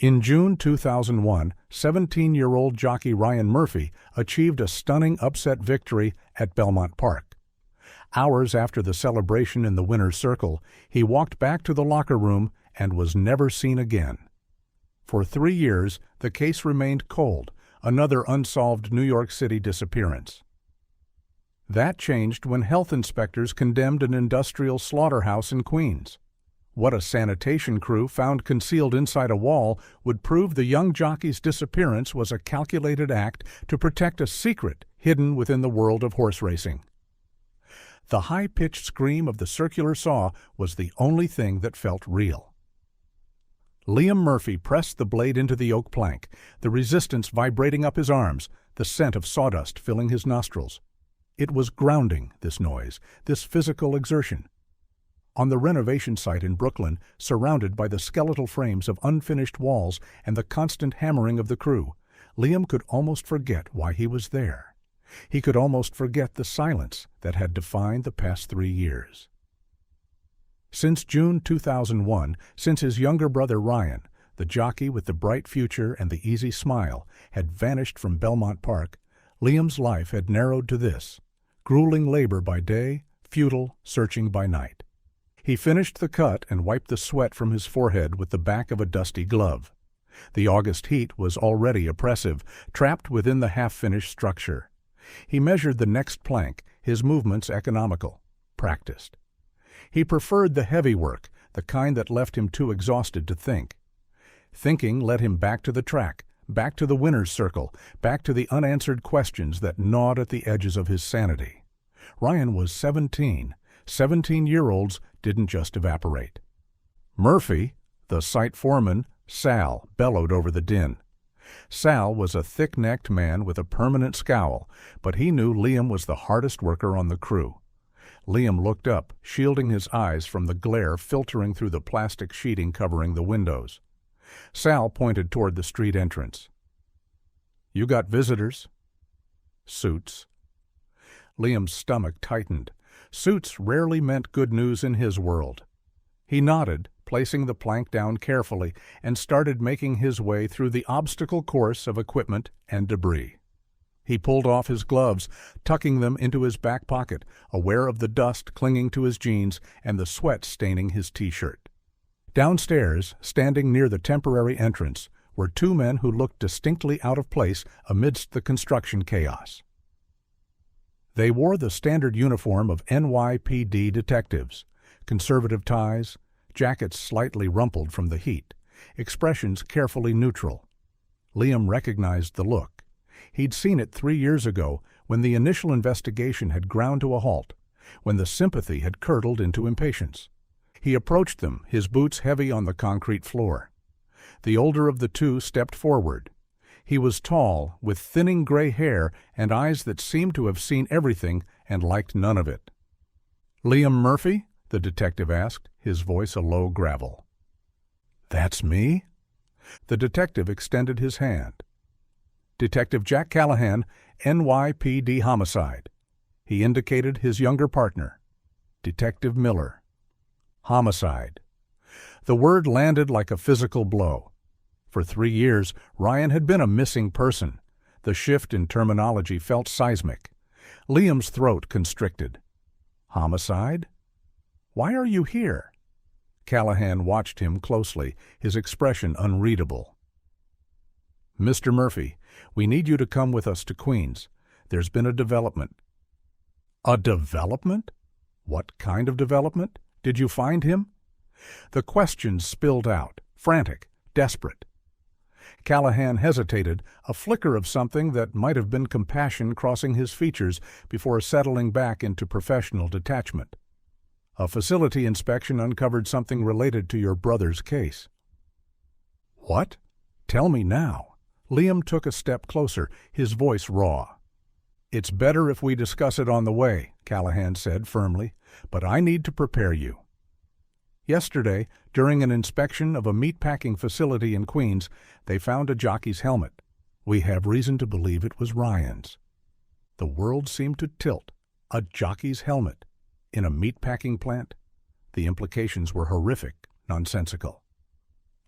In June 2001, 17-year-old jockey Ryan Murphy achieved a stunning upset victory at Belmont Park. Hours after the celebration in the winner's circle, he walked back to the locker room and was never seen again. For 3 years, the case remained cold, another unsolved New York City disappearance. That changed when health inspectors condemned an industrial slaughterhouse in Queens. What a sanitation crew found concealed inside a wall would prove the young jockey's disappearance was a calculated act to protect a secret hidden within the world of horse racing. The high-pitched scream of the circular saw was the only thing that felt real. Liam Murphy pressed the blade into the oak plank, the resistance vibrating up his arms, the scent of sawdust filling his nostrils. It was grounding, this noise, this physical exertion. On the renovation site in Brooklyn, surrounded by the skeletal frames of unfinished walls and the constant hammering of the crew, Liam could almost forget why he was there. He could almost forget the silence that had defined the past 3 years. Since June 2001, since his younger brother Ryan, the jockey with the bright future and the easy smile, had vanished from Belmont Park, Liam's life had narrowed to this: grueling labor by day, futile searching by night. He finished the cut and wiped the sweat from his forehead with the back of a dusty glove. The August heat was already oppressive, trapped within the half-finished structure. He measured the next plank, his movements economical, practiced. He preferred the heavy work, the kind that left him too exhausted to think. Thinking led him back to the track, back to the winner's circle, back to the unanswered questions that gnawed at the edges of his sanity. Ryan was 17. 17-year-olds didn't just evaporate. Murphy, the site foreman, Sal, bellowed over the din. Sal was a thick-necked man with a permanent scowl, but he knew Liam was the hardest worker on the crew. Liam looked up, shielding his eyes from the glare filtering through the plastic sheeting covering the windows. Sal pointed toward the street entrance. "You got visitors." "Suits." Liam's stomach tightened. Suits rarely meant good news in his world. He nodded, placing the plank down carefully, and started making his way through the obstacle course of equipment and debris. He pulled off his gloves, tucking them into his back pocket, aware of the dust clinging to his jeans and the sweat staining his t-shirt. Downstairs, standing near the temporary entrance, were 2 men who looked distinctly out of place amidst the construction chaos. They wore the standard uniform of NYPD detectives, conservative ties, jackets slightly rumpled from the heat, expressions carefully neutral. Liam recognized the look. He'd seen it 3 years ago when the initial investigation had ground to a halt, when the sympathy had curdled into impatience. He approached them, his boots heavy on the concrete floor. The older of the 2 stepped forward. He was tall, with thinning gray hair and eyes that seemed to have seen everything and liked none of it. "Liam Murphy?" the detective asked, his voice a low gravel. "That's me?" The detective extended his hand. "Detective Jack Callahan, NYPD Homicide." He indicated his younger partner, Detective Miller. Homicide. The word landed like a physical blow. For 3 years, Ryan had been a missing person. The shift in terminology felt seismic. Liam's throat constricted. "Homicide? Why are you here?" Callahan watched him closely, his expression unreadable. "Mr. Murphy, we need you to come with us to Queens. There's been a development." "A development? What kind of development? Did you find him?" The questions spilled out, frantic, desperate. Callahan hesitated, a flicker of something that might have been compassion crossing his features before settling back into professional detachment. "A facility inspection uncovered something related to your brother's case." "What? Tell me now." Liam took a step closer, his voice raw. "It's better if we discuss it on the way," Callahan said firmly, "but I need to prepare you. Yesterday, during an inspection of a meatpacking facility in Queens, they found a jockey's helmet. We have reason to believe it was Ryan's." The world seemed to tilt. A jockey's helmet in a meatpacking plant? The implications were horrific, nonsensical.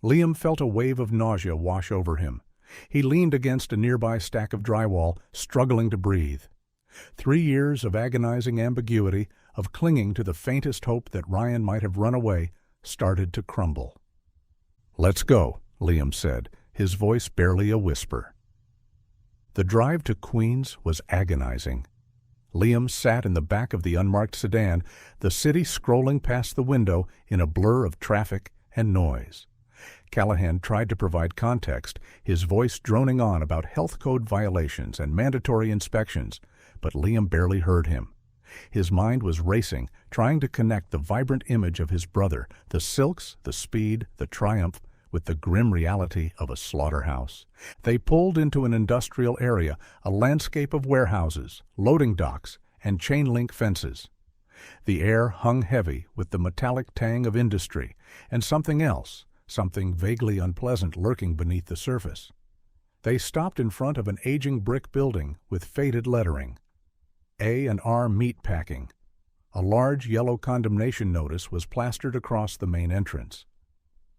Liam felt a wave of nausea wash over him. He leaned against a nearby stack of drywall, struggling to breathe. 3 years of agonizing ambiguity, of clinging to the faintest hope that Ryan might have run away, started to crumble. "Let's go," Liam said, his voice barely a whisper. The drive to Queens was agonizing. Liam sat in the back of the unmarked sedan, the city scrolling past the window in a blur of traffic and noise. Callahan tried to provide context, his voice droning on about health code violations and mandatory inspections, but Liam barely heard him. His mind was racing, trying to connect the vibrant image of his brother, the silks, the speed, the triumph, with the grim reality of a slaughterhouse. They pulled into an industrial area, a landscape of warehouses, loading docks, and chain-link fences. The air hung heavy with the metallic tang of industry, and something else, something vaguely unpleasant lurking beneath the surface. They stopped in front of an aging brick building with faded lettering. A&R Meat Packing. A large yellow condemnation notice was plastered across the main entrance.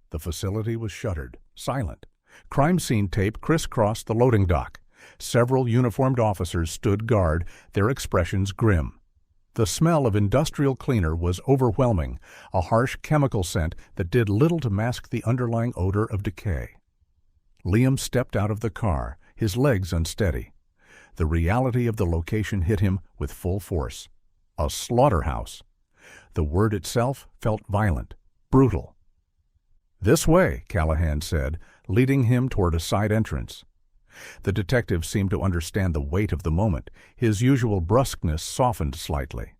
The facility was shuttered, silent. Crime scene tape crisscrossed the loading dock. Several uniformed officers stood guard, their expressions grim. The smell of industrial cleaner was overwhelming, a harsh chemical scent that did little to mask the underlying odor of decay. Liam stepped out of the car, his legs unsteady. The reality of the location hit him with full force. A slaughterhouse. The word itself felt violent, brutal. "This way," Callahan said, leading him toward a side entrance. The detective seemed to understand the weight of the moment. His usual brusqueness softened slightly.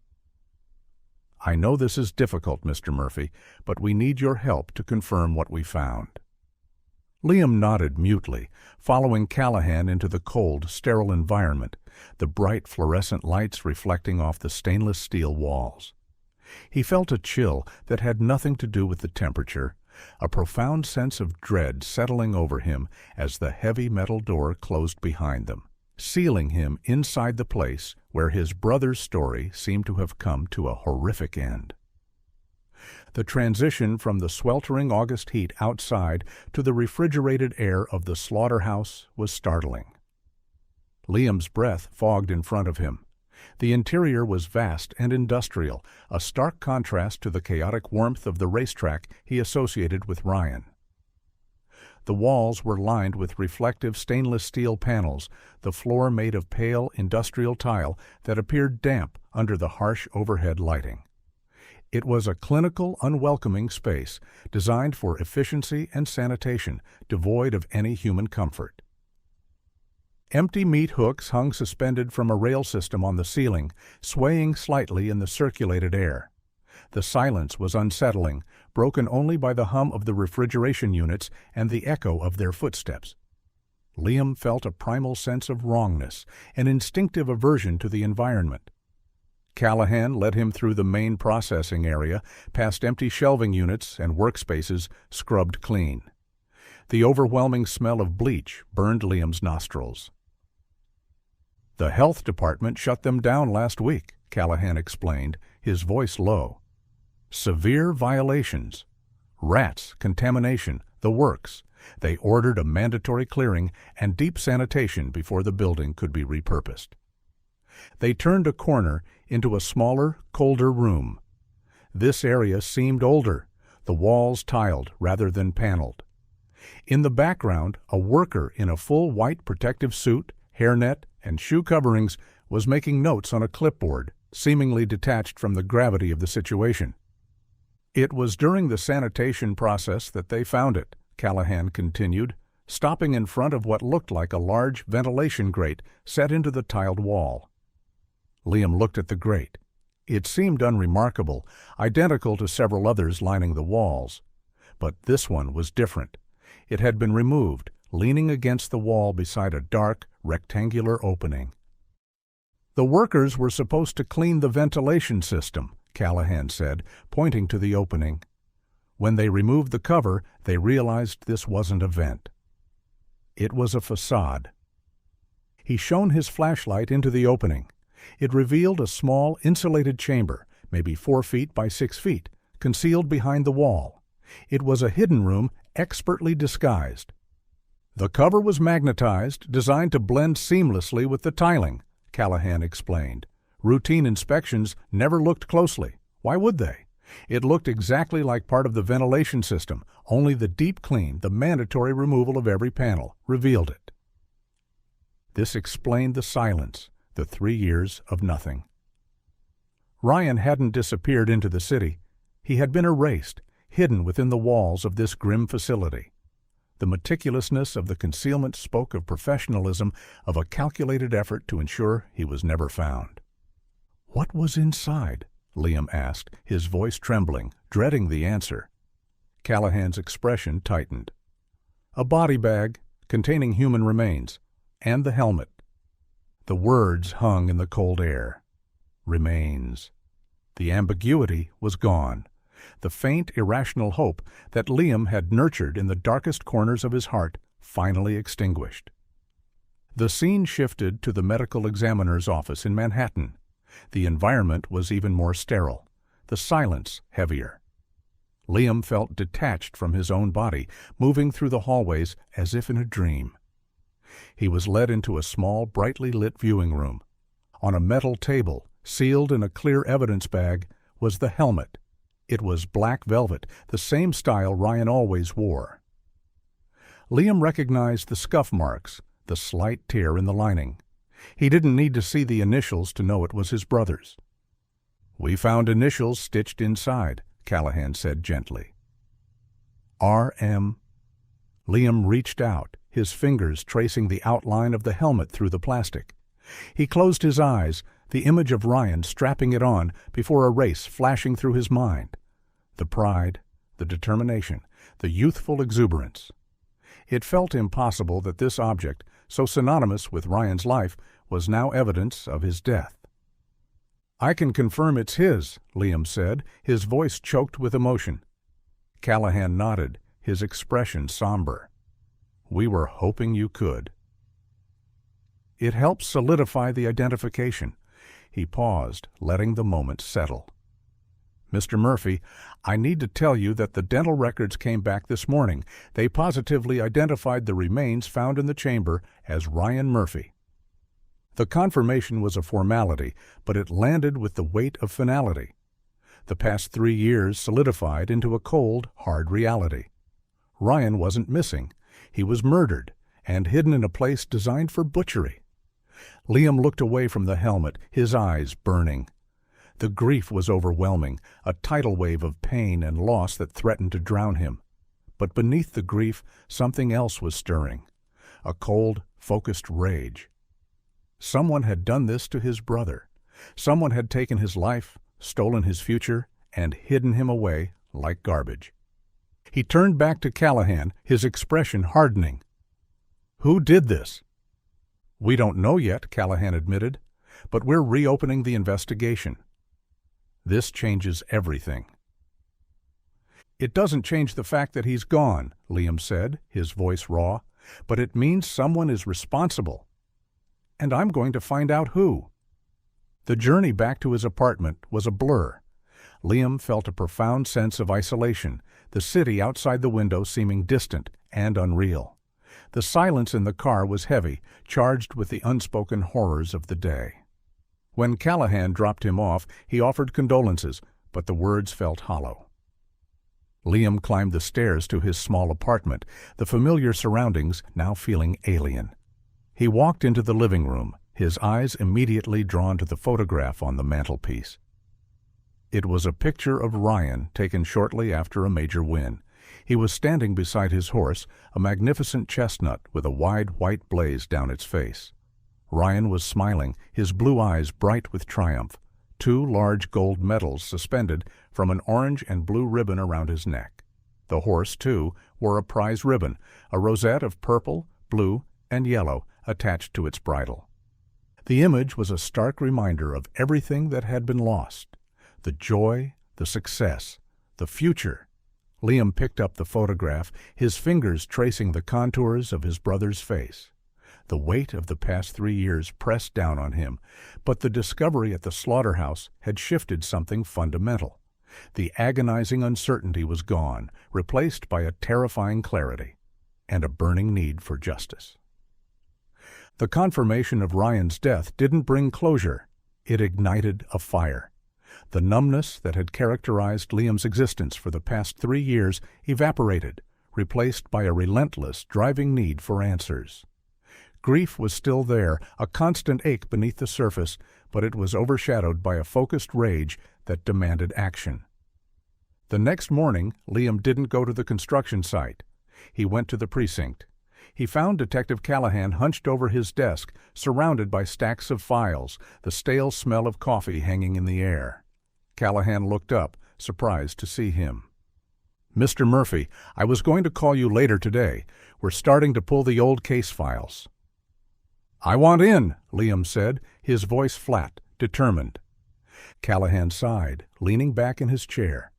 "I know this is difficult, Mr. Murphy, but we need your help to confirm what we found." Liam nodded mutely, following Callahan into the cold, sterile environment, the bright fluorescent lights reflecting off the stainless steel walls. He felt a chill that had nothing to do with the temperature, a profound sense of dread settling over him as the heavy metal door closed behind them, sealing him inside the place where his brother's story seemed to have come to a horrific end. The transition from the sweltering August heat outside to the refrigerated air of the slaughterhouse was startling. Liam's breath fogged in front of him. The interior was vast and industrial, a stark contrast to the chaotic warmth of the racetrack he associated with Ryan. The walls were lined with reflective stainless steel panels, the floor made of pale industrial tile that appeared damp under the harsh overhead lighting. It was a clinical, unwelcoming space, designed for efficiency and sanitation, devoid of any human comfort. Empty meat hooks hung suspended from a rail system on the ceiling, swaying slightly in the circulated air. The silence was unsettling, broken only by the hum of the refrigeration units and the echo of their footsteps. Liam felt a primal sense of wrongness, an instinctive aversion to the environment. Callahan led him through the main processing area, past empty shelving units and workspaces scrubbed clean. The overwhelming smell of bleach burned Liam's nostrils. "The health department shut them down last week," Callahan explained, his voice low. "Severe violations. Rats, contamination, the works. They ordered a mandatory clearing and deep sanitation before the building could be repurposed." They turned a corner into a smaller, colder room. This area seemed older, the walls tiled rather than paneled. In the background, a worker in a full white protective suit, hairnet, and shoe coverings was making notes on a clipboard, seemingly detached from the gravity of the situation. "It was during the sanitation process that they found it," Callahan continued, stopping in front of what looked like a large ventilation grate set into the tiled wall. Liam looked at the grate. It seemed unremarkable, identical to several others lining the walls. But this one was different. It had been removed, leaning against the wall beside a dark, rectangular opening. "The workers were supposed to clean the ventilation system," Callahan said, pointing to the opening. When they removed the cover, they realized this wasn't a vent. It was a facade. He shone his flashlight into the opening. It revealed a small, insulated chamber, maybe 4 feet by 6 feet, concealed behind the wall. It was a hidden room expertly disguised. The cover was magnetized, designed to blend seamlessly with the tiling, Callahan explained. Routine inspections never looked closely. Why would they? It looked exactly like part of the ventilation system, only the deep clean, the mandatory removal of every panel, revealed it. This explained the silence, the 3 years of nothing. Ryan hadn't disappeared into the city. He had been erased, hidden within the walls of this grim facility. The meticulousness of the concealment spoke of professionalism, of a calculated effort to ensure he was never found. "What was inside?" Liam asked, his voice trembling, dreading the answer. Callahan's expression tightened. "A body bag containing human remains, and the helmet." The words hung in the cold air. Remains. The ambiguity was gone. The faint, irrational hope that Liam had nurtured in the darkest corners of his heart finally extinguished. The scene shifted to the medical examiner's office in Manhattan. The environment was even more sterile, the silence heavier. Liam felt detached from his own body, moving through the hallways as if in a dream. He was led into a small, brightly lit viewing room. On a metal table, sealed in a clear evidence bag, was the helmet. It was black velvet, the same style Ryan always wore. Liam recognized the scuff marks, the slight tear in the lining. He didn't need to see the initials to know it was his brother's. "We found initials stitched inside," Callahan said gently. R.M. Liam reached out, his fingers tracing the outline of the helmet through the plastic. He closed his eyes, the image of Ryan strapping it on before a race flashing through his mind. The pride, the determination, the youthful exuberance. It felt impossible that this object, so synonymous with Ryan's life, was now evidence of his death. "I can confirm it's his," Liam said, his voice choked with emotion. Callahan nodded, his expression somber. "We were hoping you could." It helped solidify the identification. He paused, letting the moment settle. "Mr. Murphy, I need to tell you that the dental records came back this morning. They positively identified the remains found in the chamber as Ryan Murphy." The confirmation was a formality, but it landed with the weight of finality. The past 3 years solidified into a cold, hard reality. Ryan wasn't missing. He was murdered, and hidden in a place designed for butchery. Liam looked away from the helmet, his eyes burning. The grief was overwhelming, a tidal wave of pain and loss that threatened to drown him. But beneath the grief, something else was stirring, a cold, focused rage. Someone had done this to his brother. Someone had taken his life, stolen his future, and hidden him away like garbage. He turned back to Callahan, his expression hardening. "Who did this?" "We don't know yet," Callahan admitted, "but we're reopening the investigation." "This changes everything." "It doesn't change the fact that he's gone," Liam said, his voice raw, "but it means someone is responsible. And I'm going to find out who." The journey back to his apartment was a blur. Liam felt a profound sense of isolation, the city outside the window seeming distant and unreal. The silence in the car was heavy, charged with the unspoken horrors of the day. When Callahan dropped him off, he offered condolences, but the words felt hollow. Liam climbed the stairs to his small apartment, the familiar surroundings now feeling alien. He walked into the living room, his eyes immediately drawn to the photograph on the mantelpiece. It was a picture of Ryan taken shortly after a major win. He was standing beside his horse, a magnificent chestnut with a wide white blaze down its face. Ryan was smiling, his blue eyes bright with triumph, 2 large gold medals suspended from an orange and blue ribbon around his neck. The horse, too, wore a prize ribbon, a rosette of purple, blue, and yellow attached to its bridle. The image was a stark reminder of everything that had been lost. The joy, the success, the future. Liam picked up the photograph, his fingers tracing the contours of his brother's face. The weight of the past 3 years pressed down on him, but the discovery at the slaughterhouse had shifted something fundamental. The agonizing uncertainty was gone, replaced by a terrifying clarity and a burning need for justice. The confirmation of Ryan's death didn't bring closure. It ignited a fire. The numbness that had characterized Liam's existence for the past 3 years evaporated, replaced by a relentless, driving need for answers. Grief was still there, a constant ache beneath the surface, but it was overshadowed by a focused rage that demanded action. The next morning, Liam didn't go to the construction site. He went to the precinct. He found Detective Callahan hunched over his desk, surrounded by stacks of files, the stale smell of coffee hanging in the air. Callahan looked up, surprised to see him. "Mr. Murphy, I was going to call you later today. We're starting to pull the old case files." "I want in," Liam said, his voice flat, determined. Callahan sighed, leaning back in his chair.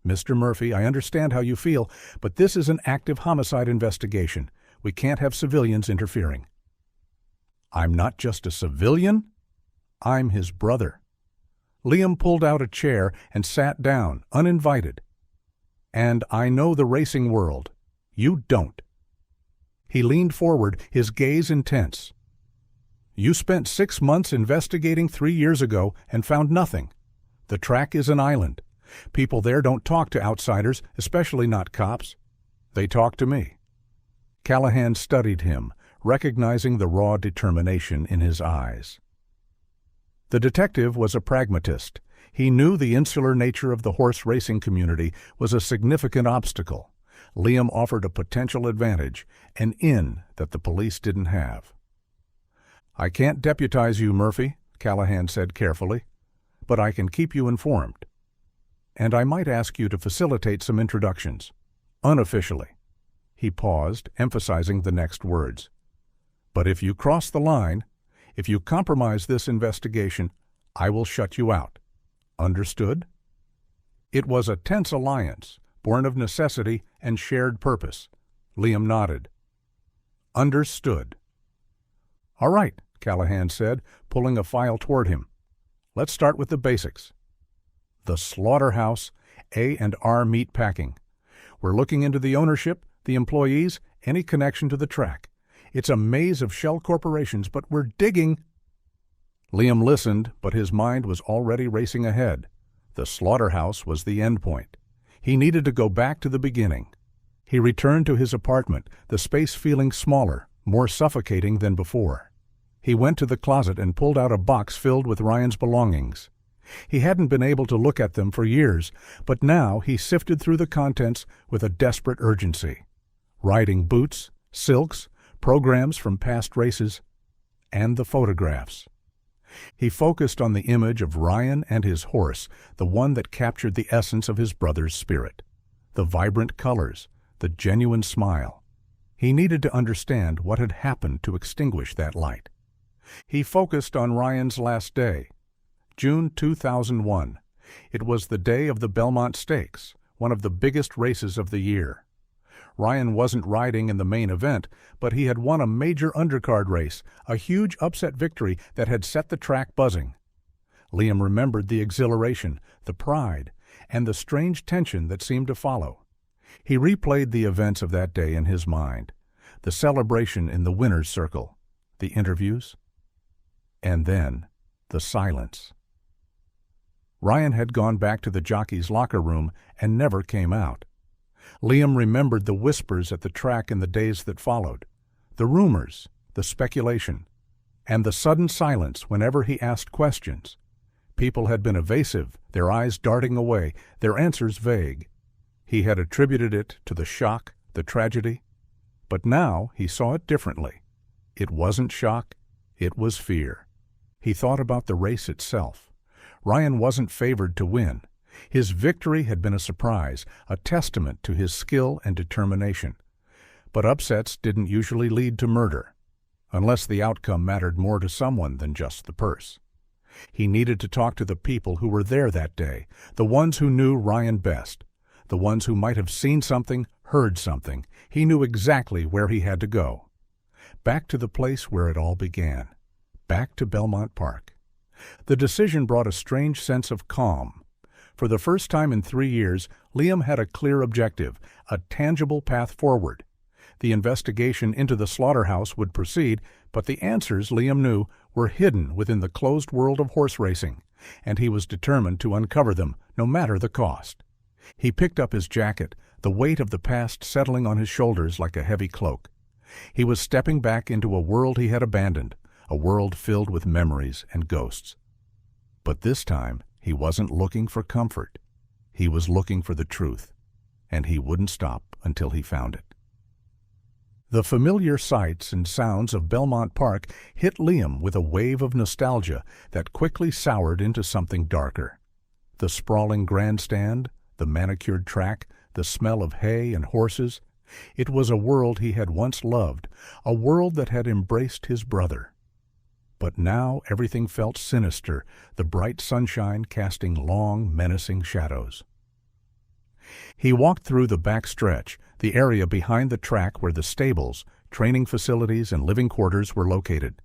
"Mr. Murphy, I understand how you feel, but this is an active homicide investigation. We can't have civilians interfering." "I'm not just a civilian. I'm his brother." Liam pulled out a chair and sat down, uninvited. "And I know the racing world. You don't." He leaned forward, his gaze intense. "You spent 6 months investigating 3 years ago and found nothing. The track is an island. People there don't talk to outsiders, especially not cops. They talk to me." Callahan studied him, recognizing the raw determination in his eyes. The detective was a pragmatist. He knew the insular nature of the horse racing community was a significant obstacle. Liam offered a potential advantage, an in that the police didn't have. "I can't deputize you, Murphy," Callahan said carefully, "but I can keep you informed. And I might ask you to facilitate some introductions, unofficially." He paused, emphasizing the next words. "But if you cross the line, if you compromise this investigation, I will shut you out. Understood?" It was a tense alliance, born of necessity and shared purpose. Liam nodded. "Understood." "All right," Callahan said, pulling a file toward him. "Let's start with the basics. The Slaughterhouse, A&R Meat Packing. We're looking into the ownership, the employees, any connection to the track. It's a maze of shell corporations, but we're digging." Liam listened, but his mind was already racing ahead. The Slaughterhouse was the end point. He needed to go back to the beginning. He returned to his apartment, the space feeling smaller, more suffocating than before. He went to the closet and pulled out a box filled with Ryan's belongings. He hadn't been able to look at them for years, but now he sifted through the contents with a desperate urgency. Riding boots, silks, programs from past races, and the photographs. He focused on the image of Ryan and his horse, the one that captured the essence of his brother's spirit. The vibrant colors, the genuine smile. He needed to understand what had happened to extinguish that light. He focused on Ryan's last day, June 2001. It was the day of the Belmont Stakes, one of the biggest races of the year. Ryan wasn't riding in the main event, but he had won a major undercard race, a huge upset victory that had set the track buzzing. Liam remembered the exhilaration, the pride, and the strange tension that seemed to follow. He replayed the events of that day in his mind, the celebration in the winner's circle, the interviews, and then the silence. Ryan had gone back to the jockey's locker room and never came out. Liam remembered the whispers at the track in the days that followed, the rumors, the speculation, and the sudden silence whenever he asked questions. People had been evasive, their eyes darting away, their answers vague. He had attributed it to the shock, the tragedy, but now he saw it differently. It wasn't shock, it was fear. He thought about the race itself. Ryan wasn't favored to win. His victory had been a surprise, a testament to his skill and determination. But upsets didn't usually lead to murder, unless the outcome mattered more to someone than just the purse. He needed to talk to the people who were there that day, the ones who knew Ryan best, the ones who might have seen something, heard something. He knew exactly where he had to go. Back to the place where it all began. Back to Belmont Park. The decision brought a strange sense of calm. For the first time in 3 years, Liam had a clear objective, a tangible path forward. The investigation into the slaughterhouse would proceed, but the answers, Liam knew, were hidden within the closed world of horse racing, and he was determined to uncover them, no matter the cost. He picked up his jacket, the weight of the past settling on his shoulders like a heavy cloak. He was stepping back into a world he had abandoned, a world filled with memories and ghosts. But this time, he wasn't looking for comfort. He was looking for the truth, and he wouldn't stop until he found it. The familiar sights and sounds of Belmont Park hit Liam with a wave of nostalgia that quickly soured into something darker. The sprawling grandstand, the manicured track, the smell of hay and horses. It was a world he had once loved, a world that had embraced his brother. But now everything felt sinister, the bright sunshine casting long, menacing shadows. He walked through the back stretch, the area behind the track where the stables, training facilities, and living quarters were located.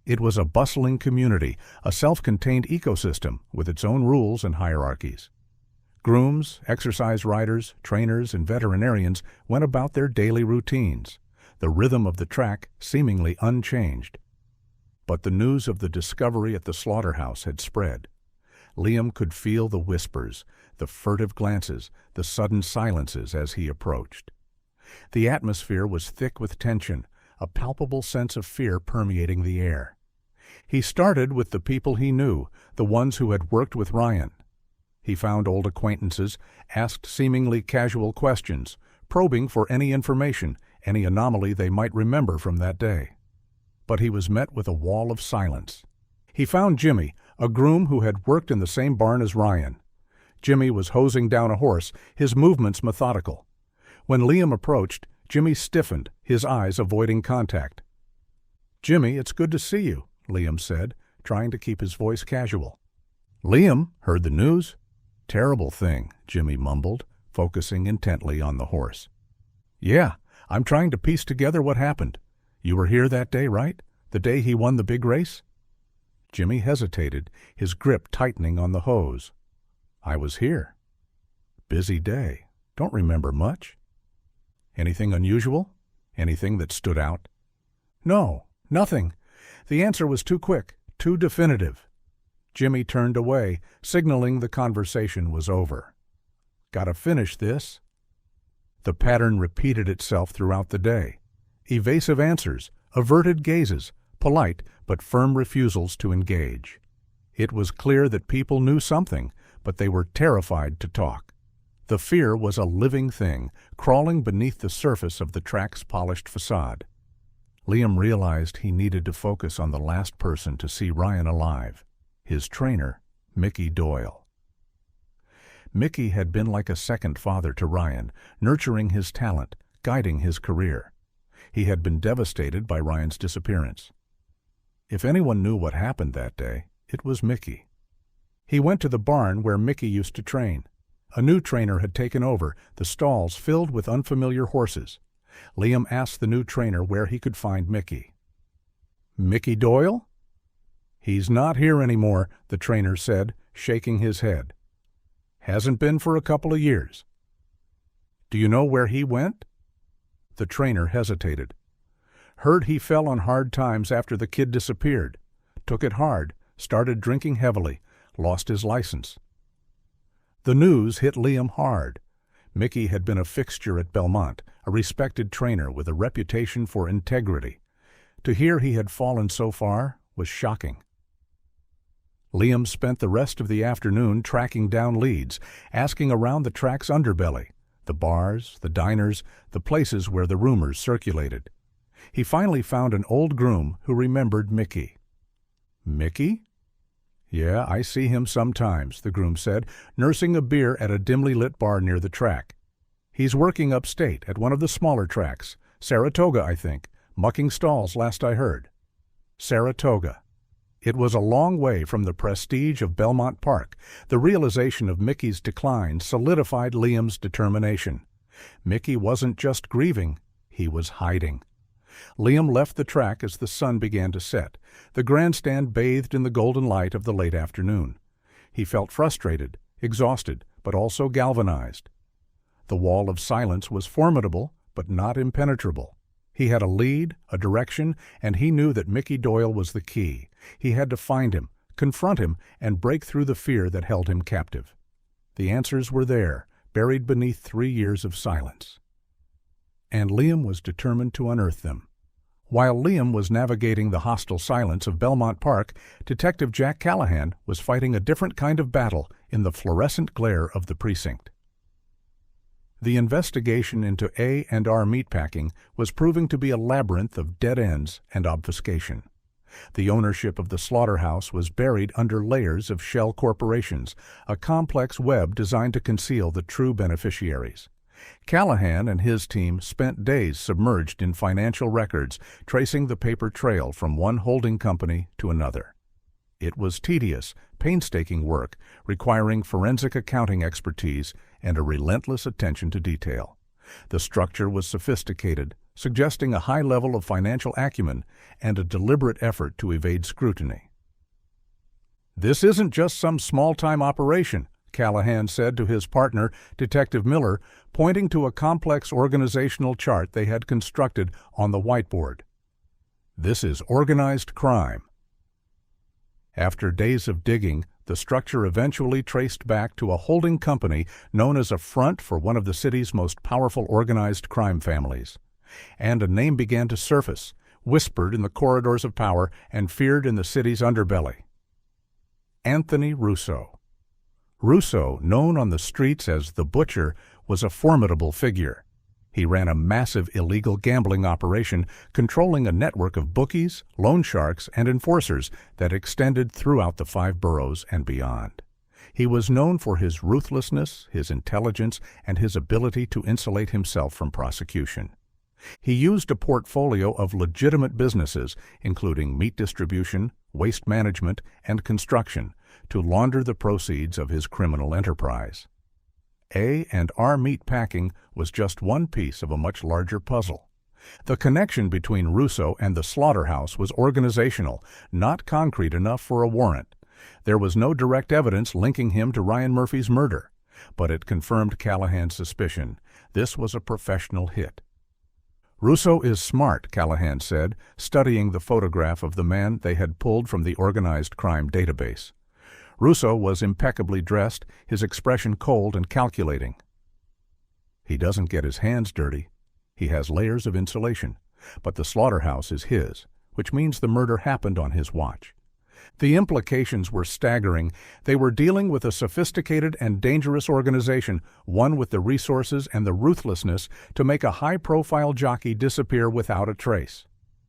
It was a bustling community, a self-contained ecosystem with its own rules and hierarchies. Grooms, exercise riders, trainers, and veterinarians went about their daily routines, the rhythm of the track seemingly unchanged. But the news of the discovery at the slaughterhouse had spread. Liam could feel the whispers, the furtive glances, the sudden silences as he approached. The atmosphere was thick with tension, a palpable sense of fear permeating the air. He started with the people he knew, the ones who had worked with Ryan. He found old acquaintances, asked seemingly casual questions, probing for any information, any anomaly they might remember from that day. But he was met with a wall of silence. He found Jimmy, a groom who had worked in the same barn as Ryan. Jimmy was hosing down a horse, his movements methodical. When Liam approached, Jimmy stiffened, his eyes avoiding contact. "Jimmy, it's good to see you," Liam said, trying to keep his voice casual. "Liam, heard the news?" "Terrible thing," Jimmy mumbled, focusing intently on the horse. "Yeah, I'm trying to piece together what happened. You were here that day, right? The day he won the big race?" Jimmy hesitated, his grip tightening on the hose. "I was here." "Busy day. Don't remember much." "Anything unusual? Anything that stood out?" "No, nothing." The answer was too quick, too definitive. Jimmy turned away, signaling the conversation was over. "Gotta finish this." The pattern repeated itself throughout the day. Evasive answers, averted gazes, polite but firm refusals to engage. It was clear that people knew something, but they were terrified to talk. The fear was a living thing, crawling beneath the surface of the track's polished facade. Liam realized he needed to focus on the last person to see Ryan alive, his trainer, Mickey Doyle. Mickey had been like a second father to Ryan, nurturing his talent, guiding his career. He had been devastated by Ryan's disappearance. If anyone knew what happened that day, it was Mickey. He went to the barn where Mickey used to train. A new trainer had taken over, the stalls filled with unfamiliar horses. Liam asked the new trainer where he could find Mickey. "Mickey Doyle?" "He's not here anymore," the trainer said, shaking his head. "Hasn't been for a couple of years." "Do you know where he went?" The trainer hesitated. "Heard he fell on hard times after the kid disappeared. Took it hard, started drinking heavily, lost his license." The news hit Liam hard. Mickey had been a fixture at Belmont, a respected trainer with a reputation for integrity. To hear he had fallen so far was shocking. Liam spent the rest of the afternoon tracking down leads, asking around the track's underbelly, the bars, the diners, the places where the rumors circulated. He finally found an old groom who remembered Mickey. "Mickey?" "Yeah, I see him sometimes," the groom said, nursing a beer at a dimly lit bar near the track. "He's working upstate at one of the smaller tracks, Saratoga, I think, mucking stalls last I heard." Saratoga. It was a long way from the prestige of Belmont Park. The realization of Mickey's decline solidified Liam's determination. Mickey wasn't just grieving, he was hiding. Liam left the track as the sun began to set. The grandstand bathed in the golden light of the late afternoon. He felt frustrated, exhausted but also galvanized. The wall of silence was formidable but not impenetrable. He had a lead, a direction, and he knew that Mickey Doyle was the key. He had to find him, confront him, and break through the fear that held him captive. The answers were there, buried beneath 3 years of silence. And Liam was determined to unearth them. While Liam was navigating the hostile silence of Belmont Park, Detective Jack Callahan was fighting a different kind of battle in the fluorescent glare of the precinct. The investigation into A&R Meatpacking was proving to be a labyrinth of dead ends and obfuscation. The ownership of the Slaughterhouse was buried under layers of shell corporations, a complex web designed to conceal the true beneficiaries. Callahan and his team spent days submerged in financial records, tracing the paper trail from one holding company to another. It was tedious, painstaking work, requiring forensic accounting expertise and a relentless attention to detail. The structure was sophisticated, suggesting a high level of financial acumen and a deliberate effort to evade scrutiny. "This isn't just some small-time operation," Callahan said to his partner, Detective Miller, pointing to a complex organizational chart they had constructed on the whiteboard. "This is organized crime." After days of digging, the structure eventually traced back to a holding company known as a front for one of the city's most powerful organized crime families. And a name began to surface, whispered in the corridors of power and feared in the city's underbelly. Anthony Russo. Russo, known on the streets as the Butcher, was a formidable figure. He ran a massive illegal gambling operation, controlling a network of bookies, loan sharks, and enforcers that extended throughout the 5 boroughs and beyond. He was known for his ruthlessness, his intelligence, and his ability to insulate himself from prosecution. He used a portfolio of legitimate businesses, including meat distribution, waste management, and construction, to launder the proceeds of his criminal enterprise. A&R Meatpacking was just one piece of a much larger puzzle. The connection between Russo and the Slaughterhouse was organizational, not concrete enough for a warrant. There was no direct evidence linking him to Ryan Murphy's murder, but it confirmed Callahan's suspicion. This was a professional hit. "Russo is smart," Callahan said, studying the photograph of the man they had pulled from the organized crime database. Russo was impeccably dressed, his expression cold and calculating. "He doesn't get his hands dirty. He has layers of insulation, but the Slaughterhouse is his, which means the murder happened on his watch." The implications were staggering. They were dealing with a sophisticated and dangerous organization, one with the resources and the ruthlessness to make a high-profile jockey disappear without a trace.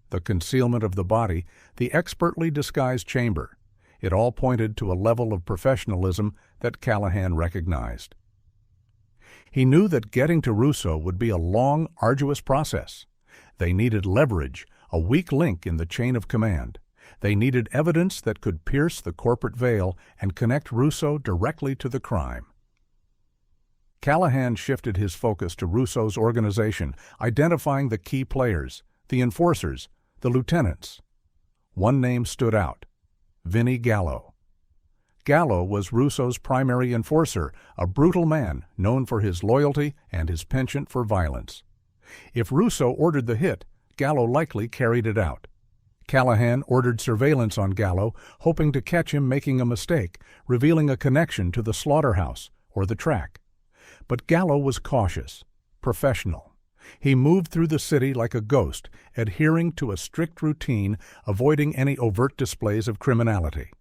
The concealment of the body, the expertly disguised chamber, it all pointed to a level of professionalism that Callahan recognized. He knew that getting to Russo would be a long, arduous process. They needed leverage, a weak link in the chain of command. They needed evidence that could pierce the corporate veil and connect Russo directly to the crime. Callahan shifted his focus to Russo's organization, identifying the key players, the enforcers, the lieutenants. One name stood out: Vinnie Gallo. Gallo was Russo's primary enforcer, a brutal man known for his loyalty and his penchant for violence. If Russo ordered the hit, Gallo likely carried it out. Callahan ordered surveillance on Gallo, hoping to catch him making a mistake, revealing a connection to the Slaughterhouse or the track. But Gallo was cautious, professional. He moved through the city like a ghost, adhering to a strict routine, avoiding any overt displays of criminality.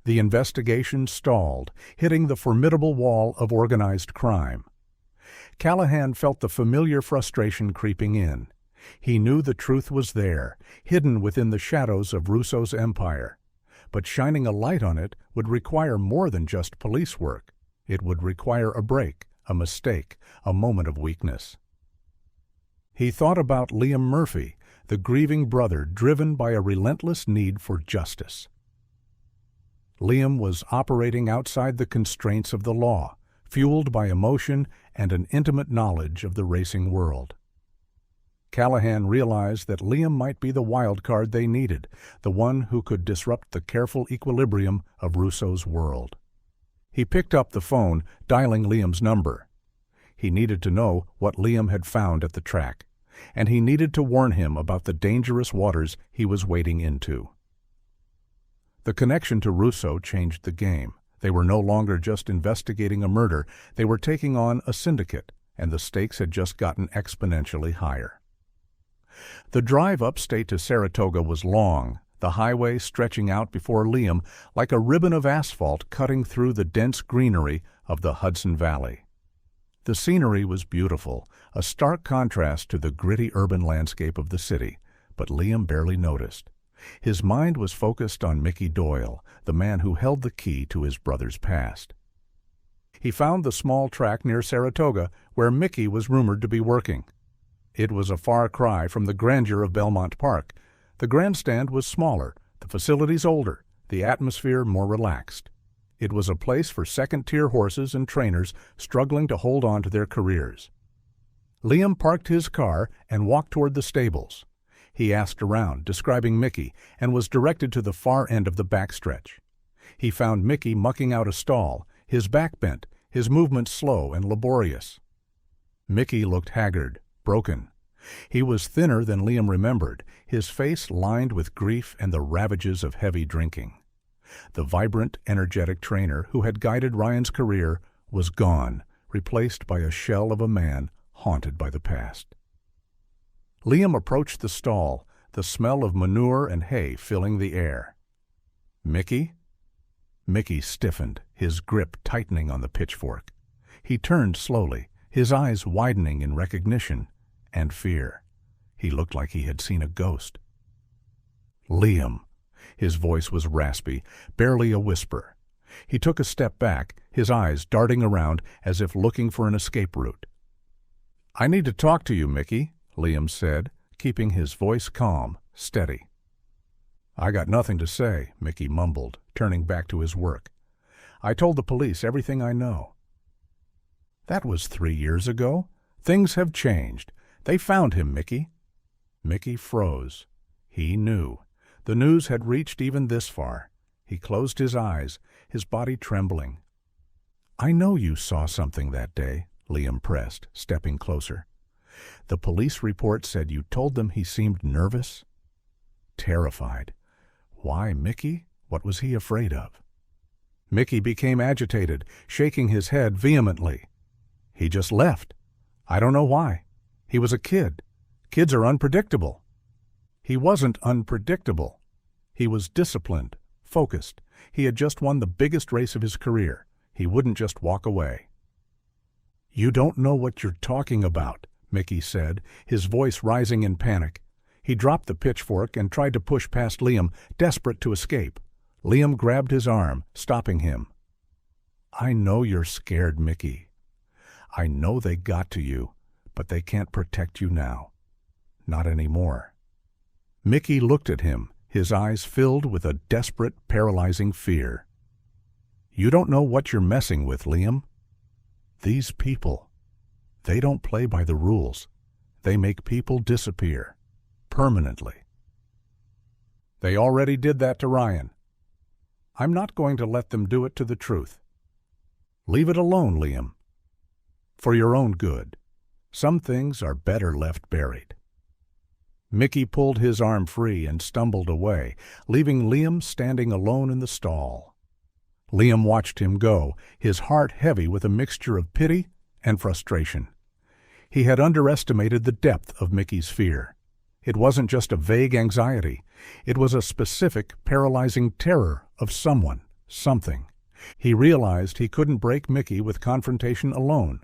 The investigation stalled, hitting the formidable wall of organized crime. Callahan felt the familiar frustration creeping in. He knew the truth was there, hidden within the shadows of Russo's empire. But shining a light on it would require more than just police work. It would require a break, a mistake, a moment of weakness. He thought about Liam Murphy, the grieving brother driven by a relentless need for justice. Liam was operating outside the constraints of the law, fueled by emotion and an intimate knowledge of the racing world. Callahan realized that Liam might be the wild card they needed, the one who could disrupt the careful equilibrium of Russo's world. He picked up the phone, dialing Liam's number. He needed to know what Liam had found at the track, and he needed to warn him about the dangerous waters he was wading into. The connection to Russo changed the game. They were no longer just investigating a murder, they were taking on a syndicate, and the stakes had just gotten exponentially higher. The drive upstate to Saratoga was long, the highway stretching out before Liam like a ribbon of asphalt cutting through the dense greenery of the Hudson Valley. The scenery was beautiful, a stark contrast to the gritty urban landscape of the city, but Liam barely noticed. His mind was focused on Mickey Doyle, the man who held the key to his brother's past. He found the small track near Saratoga where Mickey was rumored to be working. It was a far cry from the grandeur of Belmont Park. The grandstand was smaller, the facilities older, the atmosphere more relaxed. It was a place for second-tier horses and trainers struggling to hold on to their careers. Liam parked his car and walked toward the stables. He asked around, describing Mickey, and was directed to the far end of the backstretch. He found Mickey mucking out a stall, his back bent, his movements slow and laborious. Mickey looked haggard, broken. He was thinner than Liam remembered, his face lined with grief and the ravages of heavy drinking. The vibrant, energetic trainer who had guided Ryan's career was gone, replaced by a shell of a man haunted by the past. Liam approached the stall, the smell of manure and hay filling the air. "Mickey?" Mickey stiffened, his grip tightening on the pitchfork. He turned slowly, his eyes widening in recognition and fear. He looked like he had seen a ghost. "Liam." His voice was raspy, barely a whisper. He took a step back, his eyes darting around as if looking for an escape route. "I need to talk to you, Mickey," Liam said, keeping his voice calm, steady. "I got nothing to say," Mickey mumbled, turning back to his work. "I told the police everything I know." "That was 3 years ago. Things have changed. They found him, Mickey." Mickey froze. He knew. The news had reached even this far. He closed his eyes, his body trembling. "I know you saw something that day," Liam pressed, stepping closer. "The police report said you told them he seemed nervous?" Terrified. Why Mickey? What was he afraid of? Mickey became agitated, shaking his head vehemently. "He just left. I don't know why. He was a kid. Kids are unpredictable." He wasn't unpredictable. He was disciplined, focused. He had just won the biggest race of his career. He wouldn't just walk away. "You don't know what you're talking about," Mickey said, his voice rising in panic. He dropped the pitchfork and tried to push past Liam, desperate to escape. Liam grabbed his arm, stopping him. "I know you're scared, Mickey. I know they got to you, but they can't protect you now. Not anymore." Mickey looked at him, his eyes filled with a desperate, paralyzing fear. "You don't know what you're messing with, Liam. These people, they don't play by the rules. They make people disappear. Permanently. They already did that to Ryan. I'm not going to let them do it to the truth. Leave it alone, Liam. For your own good. Some things are better left buried." Mickey pulled his arm free and stumbled away, leaving Liam standing alone in the stall. Liam watched him go, his heart heavy with a mixture of pity and frustration. He had underestimated the depth of Mickey's fear. It wasn't just a vague anxiety. It was a specific, paralyzing terror of someone, something. He realized he couldn't break Mickey with confrontation alone.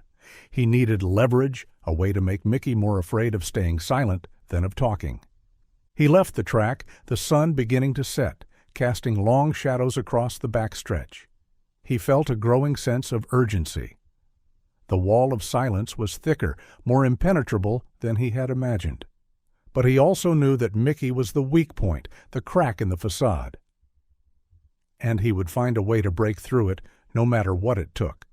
He needed leverage, a way to make Mickey more afraid of staying silent than of talking. He left the track, the sun beginning to set, casting long shadows across the backstretch. He felt a growing sense of urgency. The wall of silence was thicker, more impenetrable than he had imagined. But he also knew that Mickey was the weak point, the crack in the facade. And he would find a way to break through it, no matter what it took.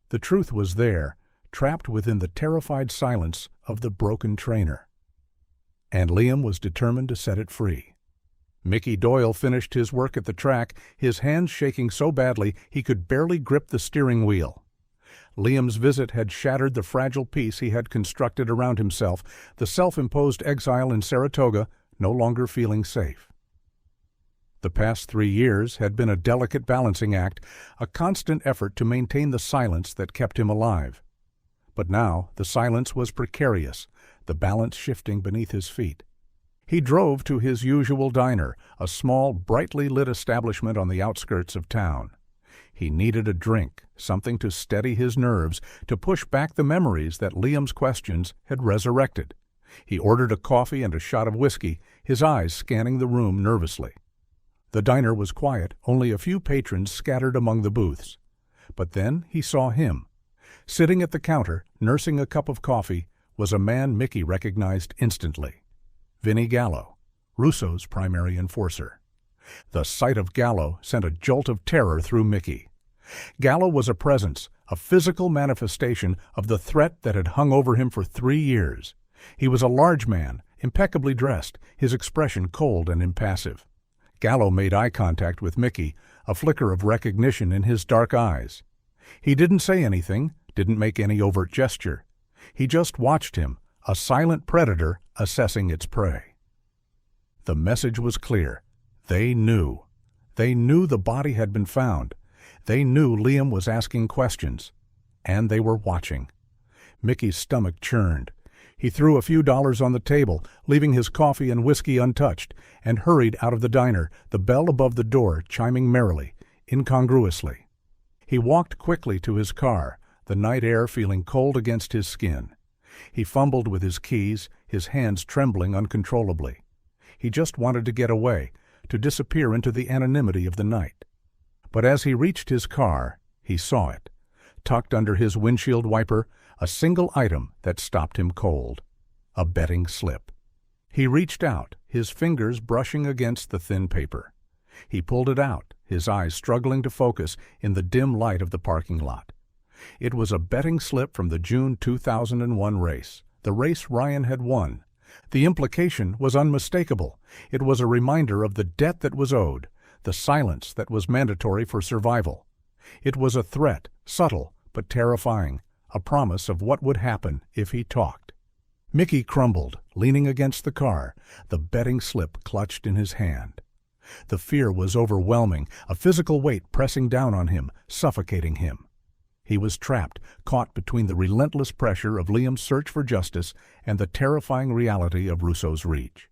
The truth was there, trapped within the terrified silence of the broken trainer. And Liam was determined to set it free. Mickey Doyle finished his work at the track, his hands shaking so badly he could barely grip the steering wheel. Liam's visit had shattered the fragile peace he had constructed around himself, the self-imposed exile in Saratoga, no longer feeling safe. The past 3 years had been a delicate balancing act, a constant effort to maintain the silence that kept him alive. But now the silence was precarious, the balance shifting beneath his feet. He drove to his usual diner, a small, brightly lit establishment on the outskirts of town. He needed a drink, something to steady his nerves, to push back the memories that Liam's questions had resurrected. He ordered a coffee and a shot of whiskey, his eyes scanning the room nervously. The diner was quiet, only a few patrons scattered among the booths. But then he saw him. Sitting at the counter, nursing a cup of coffee, was a man Mickey recognized instantly. Vinnie Gallo, Russo's primary enforcer. The sight of Gallo sent a jolt of terror through Mickey. Gallo was a presence, a physical manifestation of the threat that had hung over him for 3 years. He was a large man, impeccably dressed, his expression cold and impassive. Gallo made eye contact with Mickey, a flicker of recognition in his dark eyes. He didn't say anything, didn't make any overt gesture. He just watched him, a silent predator assessing its prey. The message was clear. They knew. They knew the body had been found. They knew Liam was asking questions. And they were watching. Mickey's stomach churned. He threw a few dollars on the table, leaving his coffee and whiskey untouched, and hurried out of the diner, the bell above the door chiming merrily, incongruously. He walked quickly to his car, the night air feeling cold against his skin. He fumbled with his keys, his hands trembling uncontrollably. He just wanted to get away, to disappear into the anonymity of the night. But as he reached his car, he saw it. Tucked under his windshield wiper, a single item that stopped him cold. A betting slip. He reached out, his fingers brushing against the thin paper. He pulled it out, his eyes struggling to focus in the dim light of the parking lot. It was a betting slip from the June 2001 race, the race Ryan had won. The implication was unmistakable. It was a reminder of the debt that was owed, the silence that was mandatory for survival. It was a threat, subtle but terrifying, a promise of what would happen if he talked. Mickey crumbled, leaning against the car, the betting slip clutched in his hand. The fear was overwhelming, a physical weight pressing down on him, suffocating him. He was trapped, caught between the relentless pressure of Liam's search for justice and the terrifying reality of Russo's reach.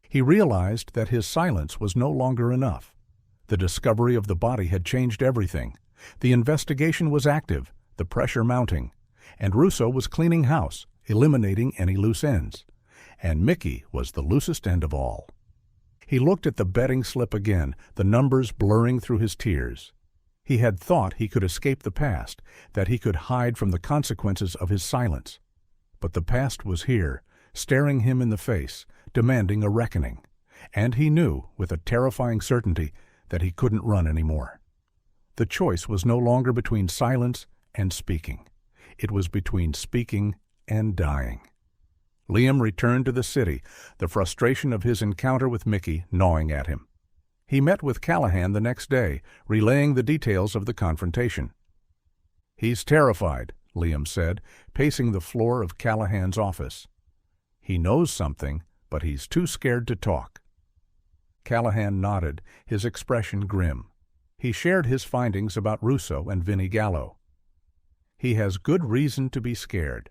He realized that his silence was no longer enough. The discovery of the body had changed everything. The investigation was active, the pressure mounting, and Russo was cleaning house, eliminating any loose ends. And Mickey was the loosest end of all. He looked at the betting slip again, the numbers blurring through his tears. He had thought he could escape the past, that he could hide from the consequences of his silence. But the past was here, staring him in the face, demanding a reckoning. And he knew, with a terrifying certainty, that he couldn't run anymore. The choice was no longer between silence and speaking. It was between speaking and dying. Liam returned to the city, the frustration of his encounter with Mickey gnawing at him. He met with Callahan the next day, relaying the details of the confrontation. "He's terrified," Liam said, pacing the floor of Callahan's office. "He knows something, but he's too scared to talk." Callahan nodded, his expression grim. He shared his findings about Russo and Vinnie Gallo. "He has good reason to be scared.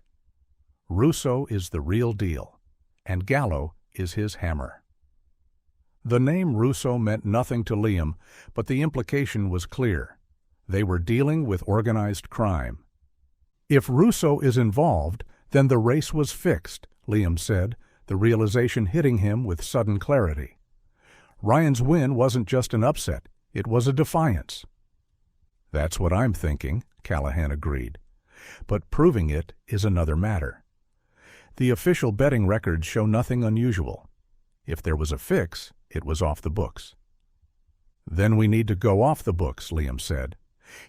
Russo is the real deal, and Gallo is his hammer." The name Russo meant nothing to Liam, but the implication was clear. They were dealing with organized crime. "If Russo is involved, then the race was fixed," Liam said, the realization hitting him with sudden clarity. Ryan's win wasn't just an upset, it was a defiance. "That's what I'm thinking," Callahan agreed. "But proving it is another matter. The official betting records show nothing unusual. If there was a fix, it was off the books." "Then we need to go off the books," Liam said.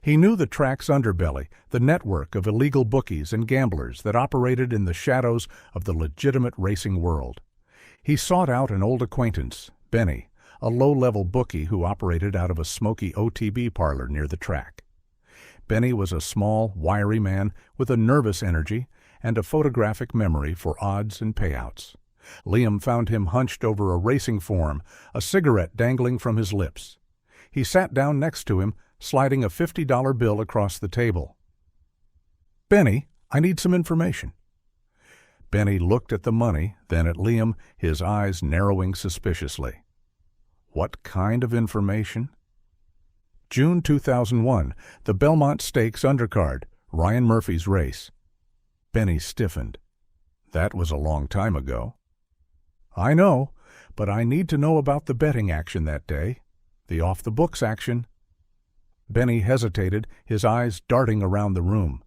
He knew the track's underbelly, the network of illegal bookies and gamblers that operated in the shadows of the legitimate racing world. He sought out an old acquaintance, Benny, a low-level bookie who operated out of a smoky OTB parlor near the track. Benny was a small, wiry man with a nervous energy and a photographic memory for odds and payouts. Liam found him hunched over a racing form, a cigarette dangling from his lips. He sat down next to him, sliding a $50 bill across the table. "Benny, I need some information." Benny looked at the money, then at Liam, his eyes narrowing suspiciously. "What kind of information?" June 2001, the Belmont Stakes undercard, Ryan Murphy's race. Benny stiffened. "That was a long time ago." "I know, but I need to know about the betting action that day, the off-the-books action." Benny hesitated, his eyes darting around the room.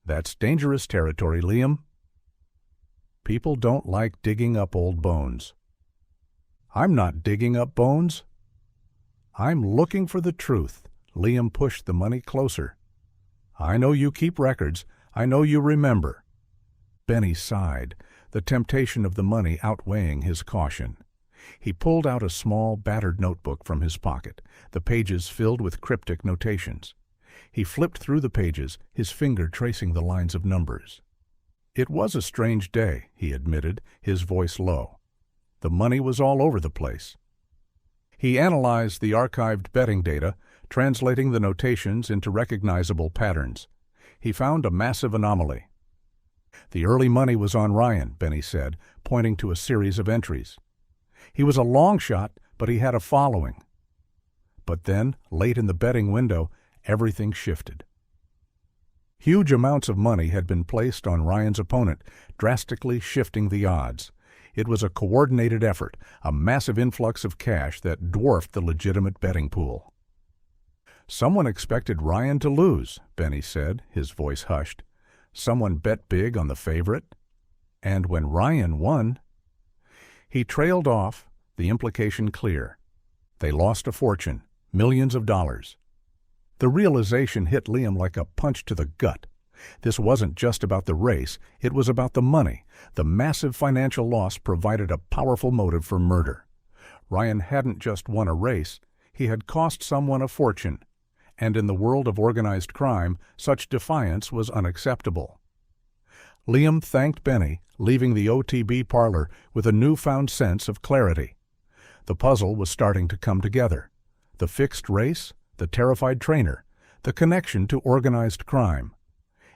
"That's dangerous territory, Liam. People don't like digging up old bones." "I'm not digging up bones. I'm looking for the truth." Liam pushed the money closer. "I know you keep records. I know you remember." Benny sighed, the temptation of the money outweighing his caution. He pulled out a small, battered notebook from his pocket, the pages filled with cryptic notations. He flipped through the pages, his finger tracing the lines of numbers. "It was a strange day," he admitted, his voice low. "The money was all over the place." He analyzed the archived betting data, translating the notations into recognizable patterns. He found a massive anomaly. "The early money was on Ryan," Benny said, pointing to a series of entries. "He was a long shot, but he had a following." But then, late in the betting window, everything shifted. Huge amounts of money had been placed on Ryan's opponent, drastically shifting the odds. It was a coordinated effort, a massive influx of cash that dwarfed the legitimate betting pool. "Someone expected Ryan to lose," Benny said, his voice hushed. "Someone bet big on the favorite. And when Ryan won—" He trailed off, the implication clear. They lost a fortune, millions of dollars. The realization hit Liam like a punch to the gut. This wasn't just about the race, it was about the money. The massive financial loss provided a powerful motive for murder. Ryan hadn't just won a race, he had cost someone a fortune. And in the world of organized crime, such defiance was unacceptable. Liam thanked Benny, leaving the OTB parlor with a newfound sense of clarity. The puzzle was starting to come together. The fixed race, the terrified trainer, the connection to organized crime.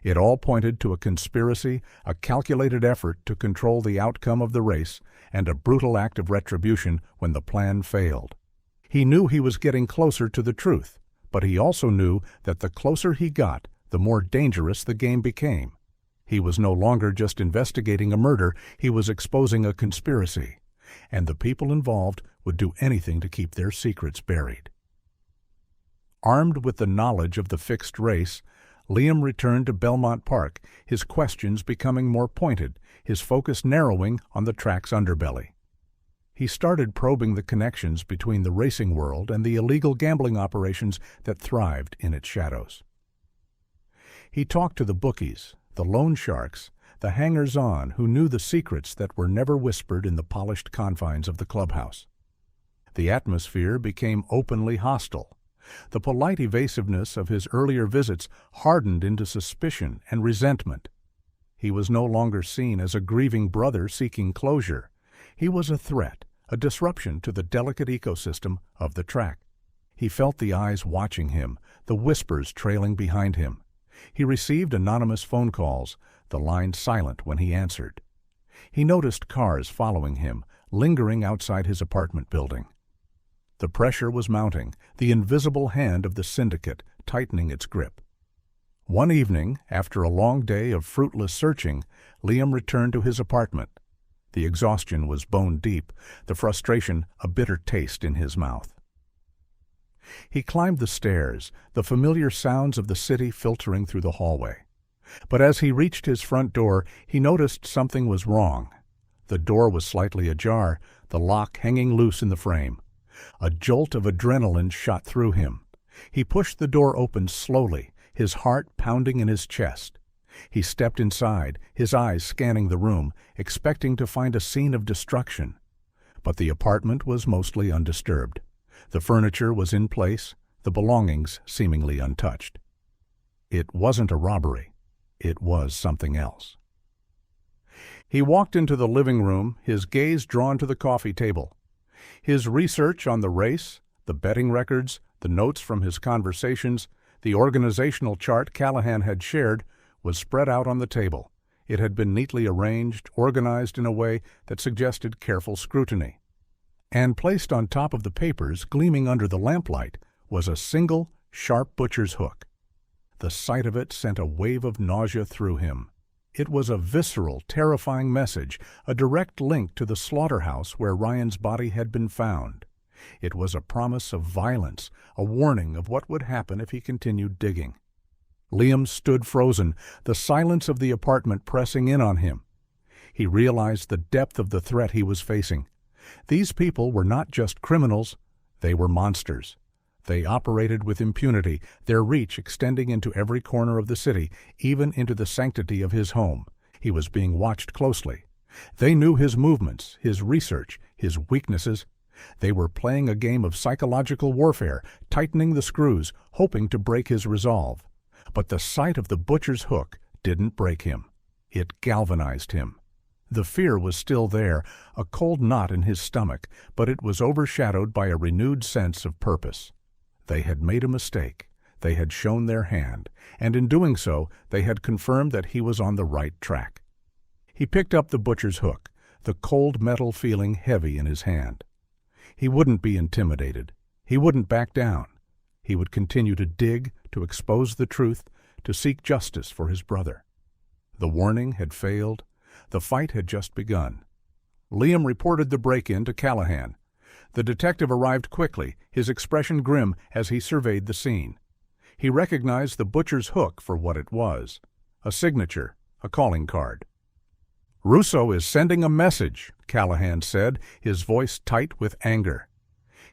It all pointed to a conspiracy, a calculated effort to control the outcome of the race, and a brutal act of retribution when the plan failed. He knew he was getting closer to the truth, but he also knew that the closer he got, the more dangerous the game became. He was no longer just investigating a murder, he was exposing a conspiracy, and the people involved would do anything to keep their secrets buried. Armed with the knowledge of the fixed race, Liam returned to Belmont Park, his questions becoming more pointed, his focus narrowing on the track's underbelly. He started probing the connections between the racing world and the illegal gambling operations that thrived in its shadows. He talked to the bookies, the loan sharks, the hangers-on who knew the secrets that were never whispered in the polished confines of the clubhouse. The atmosphere became openly hostile. The polite evasiveness of his earlier visits hardened into suspicion and resentment. He was no longer seen as a grieving brother seeking closure. He was a threat, a disruption to the delicate ecosystem of the track. He felt the eyes watching him, the whispers trailing behind him. He received anonymous phone calls, the line silent when he answered. He noticed cars following him, lingering outside his apartment building. The pressure was mounting, the invisible hand of the syndicate tightening its grip. One evening, after a long day of fruitless searching, Liam returned to his apartment. The exhaustion was bone deep, the frustration a bitter taste in his mouth. He climbed the stairs, the familiar sounds of the city filtering through the hallway. But as he reached his front door, he noticed something was wrong. The door was slightly ajar, the lock hanging loose in the frame. A jolt of adrenaline shot through him. He pushed the door open slowly, his heart pounding in his chest. He stepped inside, his eyes scanning the room, expecting to find a scene of destruction. But the apartment was mostly undisturbed. The furniture was in place, the belongings seemingly untouched. It wasn't a robbery. It was something else. He walked into the living room, his gaze drawn to the coffee table. His research on the race, the betting records, the notes from his conversations, the organizational chart Callahan had shared, was spread out on the table. It had been neatly arranged, organized in a way that suggested careful scrutiny. And placed on top of the papers, gleaming under the lamplight, was a single, sharp butcher's hook. The sight of it sent a wave of nausea through him. It was a visceral, terrifying message, a direct link to the slaughterhouse where Ryan's body had been found. It was a promise of violence, a warning of what would happen if he continued digging. Liam stood frozen, the silence of the apartment pressing in on him. He realized the depth of the threat he was facing. These people were not just criminals, they were monsters. They operated with impunity, their reach extending into every corner of the city, even into the sanctity of his home. He was being watched closely. They knew his movements, his research, his weaknesses. They were playing a game of psychological warfare, tightening the screws, hoping to break his resolve. But the sight of the butcher's hook didn't break him. It galvanized him. The fear was still there, a cold knot in his stomach, but it was overshadowed by a renewed sense of purpose. They had made a mistake. They had shown their hand, and in doing so, they had confirmed that he was on the right track. He picked up the butcher's hook, the cold metal feeling heavy in his hand. He wouldn't be intimidated. He wouldn't back down. He would continue to dig, to expose the truth, to seek justice for his brother. The warning had failed. The fight had just begun. Liam reported the break-in to Callahan. The detective arrived quickly, his expression grim as he surveyed the scene. He recognized the butcher's hook for what it was, a signature, a calling card. "Russo is sending a message," Callahan said, his voice tight with anger.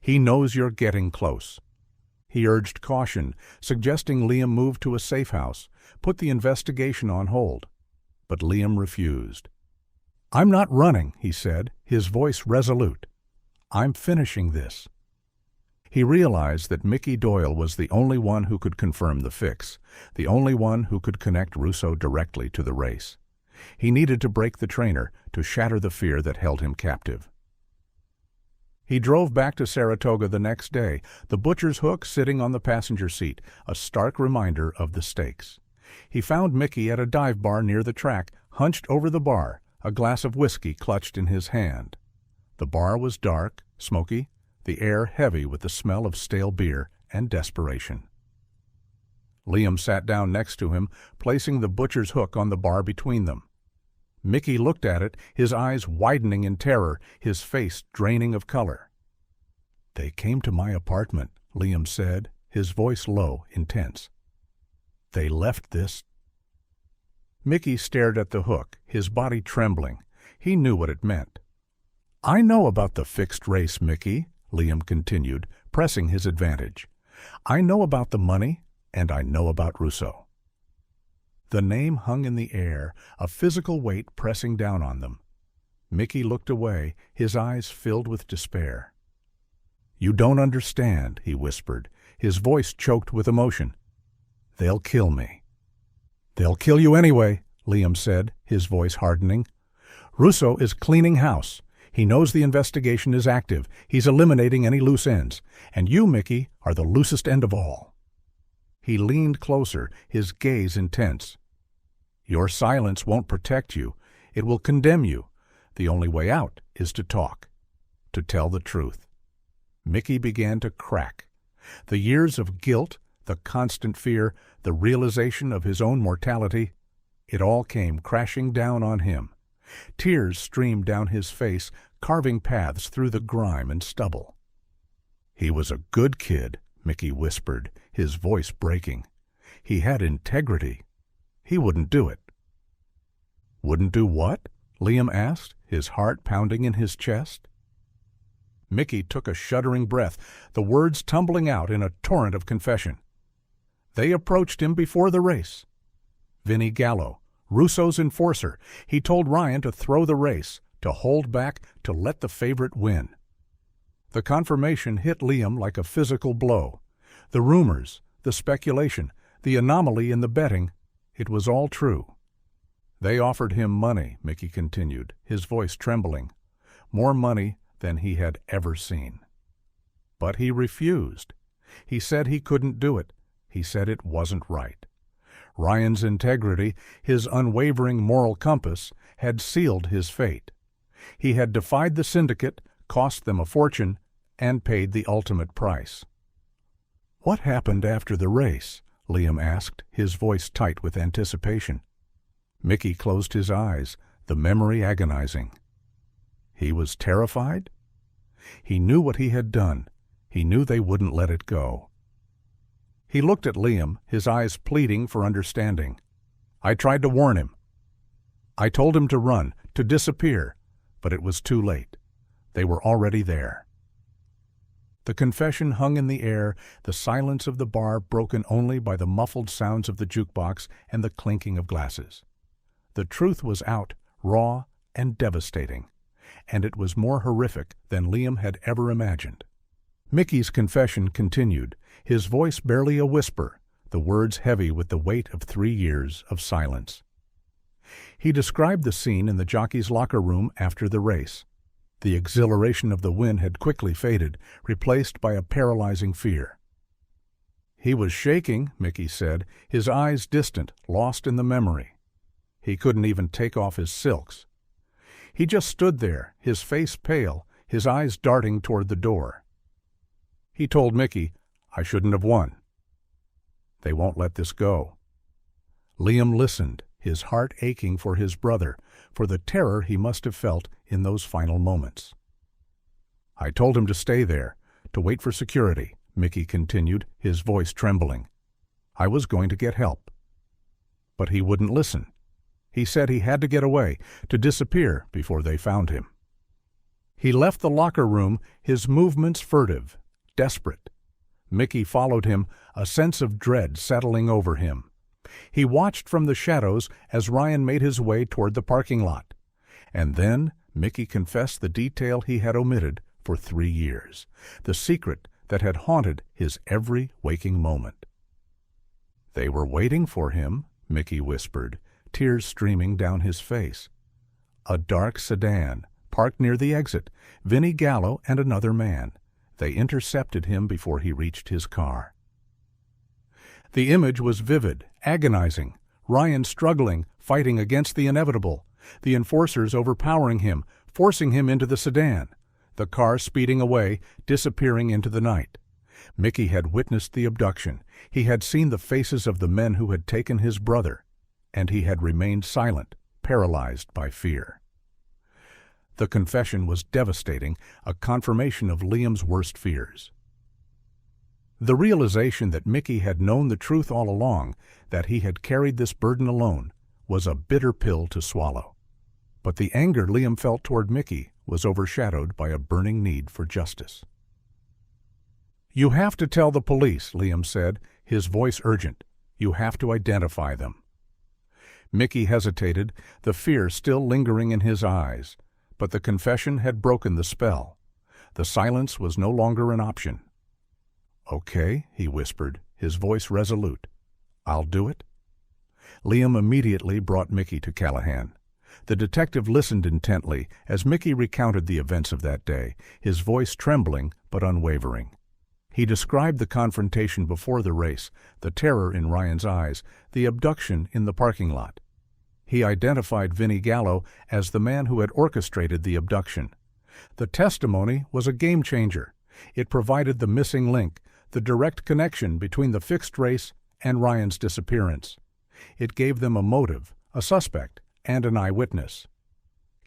"He knows you're getting close." He urged caution, suggesting Liam move to a safe house, put the investigation on hold. But Liam refused. "I'm not running," he said, his voice resolute. "I'm finishing this." He realized that Mickey Doyle was the only one who could confirm the fix, the only one who could connect Russo directly to the race. He needed to break the trainer, to shatter the fear that held him captive. He drove back to Saratoga the next day, the butcher's hook sitting on the passenger seat, a stark reminder of the stakes. He found Mickey at a dive bar near the track, hunched over the bar, a glass of whiskey clutched in his hand. The bar was dark, smoky, the air heavy with the smell of stale beer and desperation. Liam sat down next to him, placing the butcher's hook on the bar between them. Mickey looked at it, his eyes widening in terror, his face draining of color. "They came to my apartment," Liam said, his voice low, intense. "They left this." Mickey stared at the hook, his body trembling. He knew what it meant. "I know about the fixed race, Mickey," Liam continued, pressing his advantage. "I know about the money, and I know about Russo." The name hung in the air, a physical weight pressing down on them. Mickey looked away, his eyes filled with despair. "You don't understand," he whispered, his voice choked with emotion. "They'll kill me." "They'll kill you anyway," Liam said, his voice hardening. "Russo is cleaning house. He knows the investigation is active. He's eliminating any loose ends. And you, Mickey, are the loosest end of all." He leaned closer, his gaze intense. "Your silence won't protect you. It will condemn you. The only way out is to talk, to tell the truth." Mickey began to crack. The years of guilt, the constant fear, the realization of his own mortality, it all came crashing down on him. Tears streamed down his face, carving paths through the grime and stubble. "He was a good kid," Mickey whispered, his voice breaking. "He had integrity. He wouldn't do it." "Wouldn't do what?" Liam asked, his heart pounding in his chest. Mickey took a shuddering breath, the words tumbling out in a torrent of confession. "They approached him before the race. Vinnie Gallo, Russo's enforcer, he told Ryan to throw the race, to hold back, to let the favorite win. The confirmation hit Liam like a physical blow. The rumors, the speculation, the anomaly in the betting, it was all true. They offered him money, Mickey continued, his voice trembling. More money than he had ever seen. But he refused. He said he couldn't do it. He said it wasn't right. Ryan's integrity, his unwavering moral compass, had sealed his fate. He had defied the syndicate, cost them a fortune, and paid the ultimate price. "What happened after the race?" Liam asked, his voice tight with anticipation. Mickey closed his eyes, the memory agonizing. He was terrified? He knew what he had done. He knew they wouldn't let it go. He looked at Liam, his eyes pleading for understanding. "I tried to warn him. I told him to run, to disappear, but it was too late. They were already there." The confession hung in the air, the silence of the bar broken only by the muffled sounds of the jukebox and the clinking of glasses. The truth was out, raw and devastating, and it was more horrific than Liam had ever imagined. Mickey's confession continued, his voice barely a whisper, the words heavy with the weight of 3 years of silence. He described the scene in the jockey's locker room after the race. The exhilaration of the win had quickly faded, replaced by a paralyzing fear. He was shaking, Mickey said, his eyes distant, lost in the memory. He couldn't even take off his silks. He just stood there, his face pale, his eyes darting toward the door. He told Mickey, "I shouldn't have won. They won't let this go." Liam listened, his heart aching for his brother, for the terror he must have felt in those final moments. "I told him to stay there, to wait for security," Mickey continued, his voice trembling. "I was going to get help. But he wouldn't listen. He said he had to get away, to disappear before they found him. He left the locker room, his movements furtive, desperate. Mickey followed him, a sense of dread settling over him. He watched from the shadows as Ryan made his way toward the parking lot. And then Mickey confessed the detail he had omitted for 3 years, the secret that had haunted his every waking moment. "They were waiting for him," Mickey whispered, tears streaming down his face. A dark sedan, parked near the exit, Vinnie Gallo and another man. They intercepted him before he reached his car. The image was vivid, agonizing. Ryan struggling, fighting against the inevitable. The enforcers overpowering him, forcing him into the sedan. The car speeding away, disappearing into the night. Mickey had witnessed the abduction. He had seen the faces of the men who had taken his brother, and he had remained silent, paralyzed by fear. The confession was devastating, a confirmation of Liam's worst fears. The realization that Mickey had known the truth all along, that he had carried this burden alone, was a bitter pill to swallow. But the anger Liam felt toward Mickey was overshadowed by a burning need for justice. "You have to tell the police," Liam said, his voice urgent. "You have to identify them." Mickey hesitated, the fear still lingering in his eyes, but the confession had broken the spell. The silence was no longer an option. "Okay," he whispered, his voice resolute. "I'll do it." Liam immediately brought Mickey to Callahan. The detective listened intently as Mickey recounted the events of that day, his voice trembling but unwavering. He described the confrontation before the race, the terror in Ryan's eyes, the abduction in the parking lot. He identified Vinnie Gallo as the man who had orchestrated the abduction. The testimony was a game-changer. It provided the missing link, the direct connection between the fixed race and Ryan's disappearance. It gave them a motive, a suspect, and an eyewitness.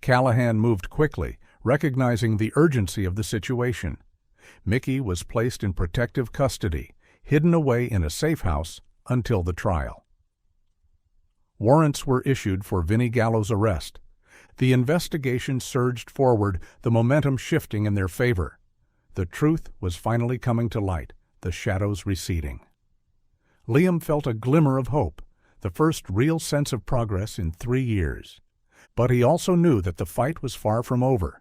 Callahan moved quickly, recognizing the urgency of the situation. Mickey was placed in protective custody, hidden away in a safe house until the trial. Warrants were issued for Vinnie Gallo's arrest. The investigation surged forward, the momentum shifting in their favor. The truth was finally coming to light, the shadows receding. Liam felt a glimmer of hope, the first real sense of progress in 3 years. But he also knew that the fight was far from over.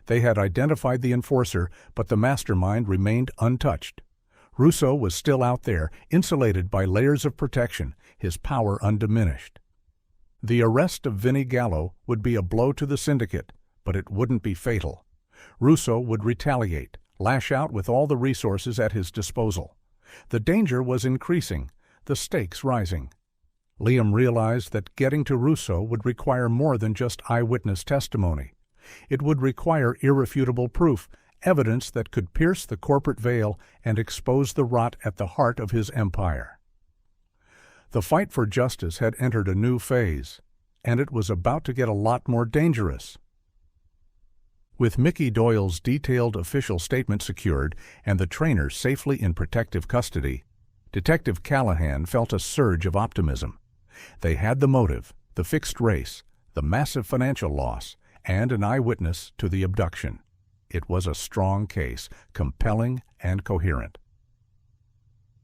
They had identified the enforcer, but the mastermind remained untouched. Russo was still out there, insulated by layers of protection, his power undiminished. The arrest of Vinnie Gallo would be a blow to the syndicate, but it wouldn't be fatal. Russo would retaliate, lash out with all the resources at his disposal. The danger was increasing, the stakes rising. Liam realized that getting to Russo would require more than just eyewitness testimony. It would require irrefutable proof, evidence that could pierce the corporate veil and expose the rot at the heart of his empire. The fight for justice had entered a new phase, and it was about to get a lot more dangerous. With Mickey Doyle's detailed official statement secured and the trainer safely in protective custody, Detective Callahan felt a surge of optimism. They had the motive, the fixed race, the massive financial loss, and an eyewitness to the abduction. It was a strong case, compelling and coherent.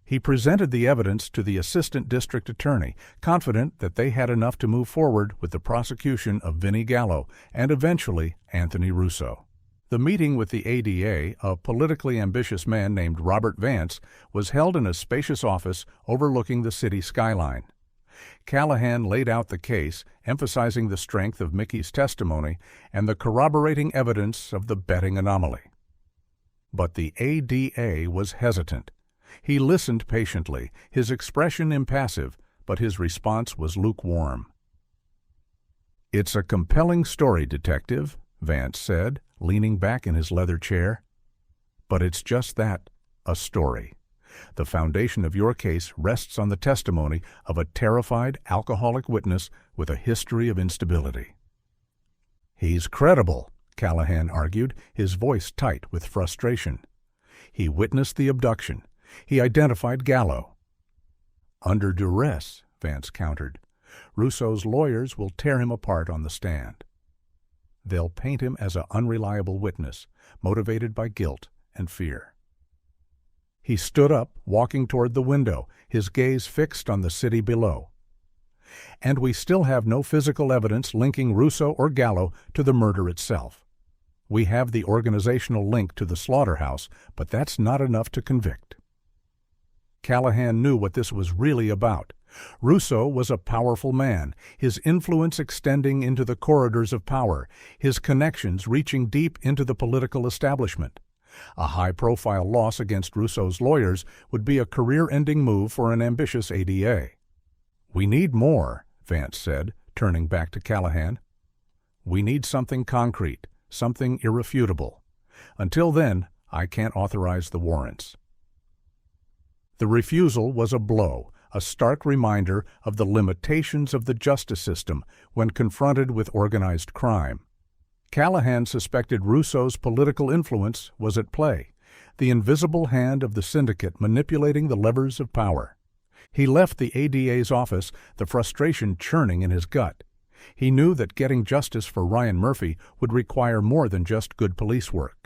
He presented the evidence to the assistant district attorney, confident that they had enough to move forward with the prosecution of Vinnie Gallo and eventually Anthony Russo. The meeting with the ADA, a politically ambitious man named Robert Vance, was held in a spacious office overlooking the city skyline. Callahan laid out the case, emphasizing the strength of Mickey's testimony and the corroborating evidence of the betting anomaly. But the ADA was hesitant. He listened patiently, his expression impassive, but his response was lukewarm. "It's a compelling story, Detective," Vance said, leaning back in his leather chair. "But it's just that, a story. The foundation of your case rests on the testimony of a terrified, alcoholic witness with a history of instability." "He's credible," Callahan argued, his voice tight with frustration. "He witnessed the abduction. He identified Gallo." "Under duress," Vance countered. "Russo's lawyers will tear him apart on the stand. They'll paint him as an unreliable witness, motivated by guilt and fear." He stood up, walking toward the window, his gaze fixed on the city below. "And we still have no physical evidence linking Russo or Gallo to the murder itself. We have the organizational link to the Slaughterhouse, but that's not enough to convict." Callahan knew what this was really about. Russo was a powerful man, his influence extending into the corridors of power, his connections reaching deep into the political establishment. A high-profile loss against Russo's lawyers would be a career-ending move for an ambitious ADA. "We need more," Vance said, turning back to Callahan. "We need something concrete, something irrefutable. Until then, I can't authorize the warrants." The refusal was a blow, a stark reminder of the limitations of the justice system when confronted with organized crime. Callahan suspected Russo's political influence was at play, the invisible hand of the syndicate manipulating the levers of power. He left the ADA's office, the frustration churning in his gut. He knew that getting justice for Ryan Murphy would require more than just good police work.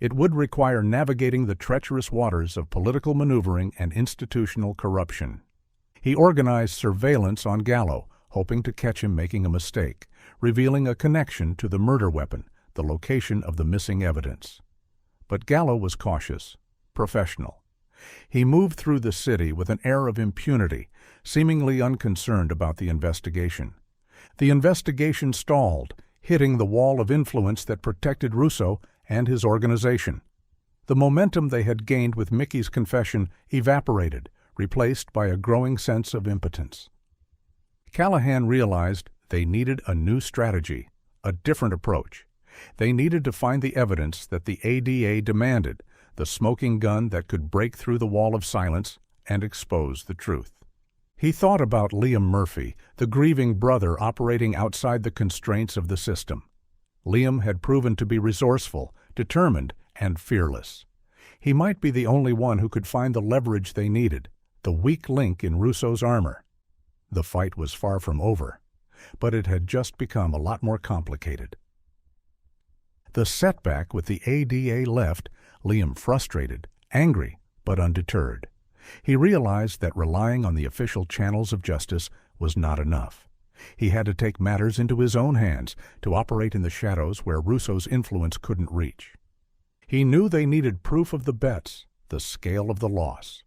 It would require navigating the treacherous waters of political maneuvering and institutional corruption. He organized surveillance on Gallo, hoping to catch him making a mistake, revealing a connection to the murder weapon, the location of the missing evidence. But Gallo was cautious, professional. He moved through the city with an air of impunity, seemingly unconcerned about the investigation. The investigation stalled, hitting the wall of influence that protected Russo and his organization. The momentum they had gained with Mickey's confession evaporated, replaced by a growing sense of impotence. Callahan realized they needed a new strategy, a different approach. They needed to find the evidence that the ADA demanded, the smoking gun that could break through the wall of silence and expose the truth. He thought about Liam Murphy, the grieving brother operating outside the constraints of the system. Liam had proven to be resourceful, determined, and fearless. He might be the only one who could find the leverage they needed, the weak link in Russo's armor. The fight was far from over, but it had just become a lot more complicated. The setback with the ADA left Liam frustrated, angry, but undeterred. He realized that relying on the official channels of justice was not enough. He had to take matters into his own hands to operate in the shadows where Russo's influence couldn't reach. He knew they needed proof of the bets, the scale of the loss.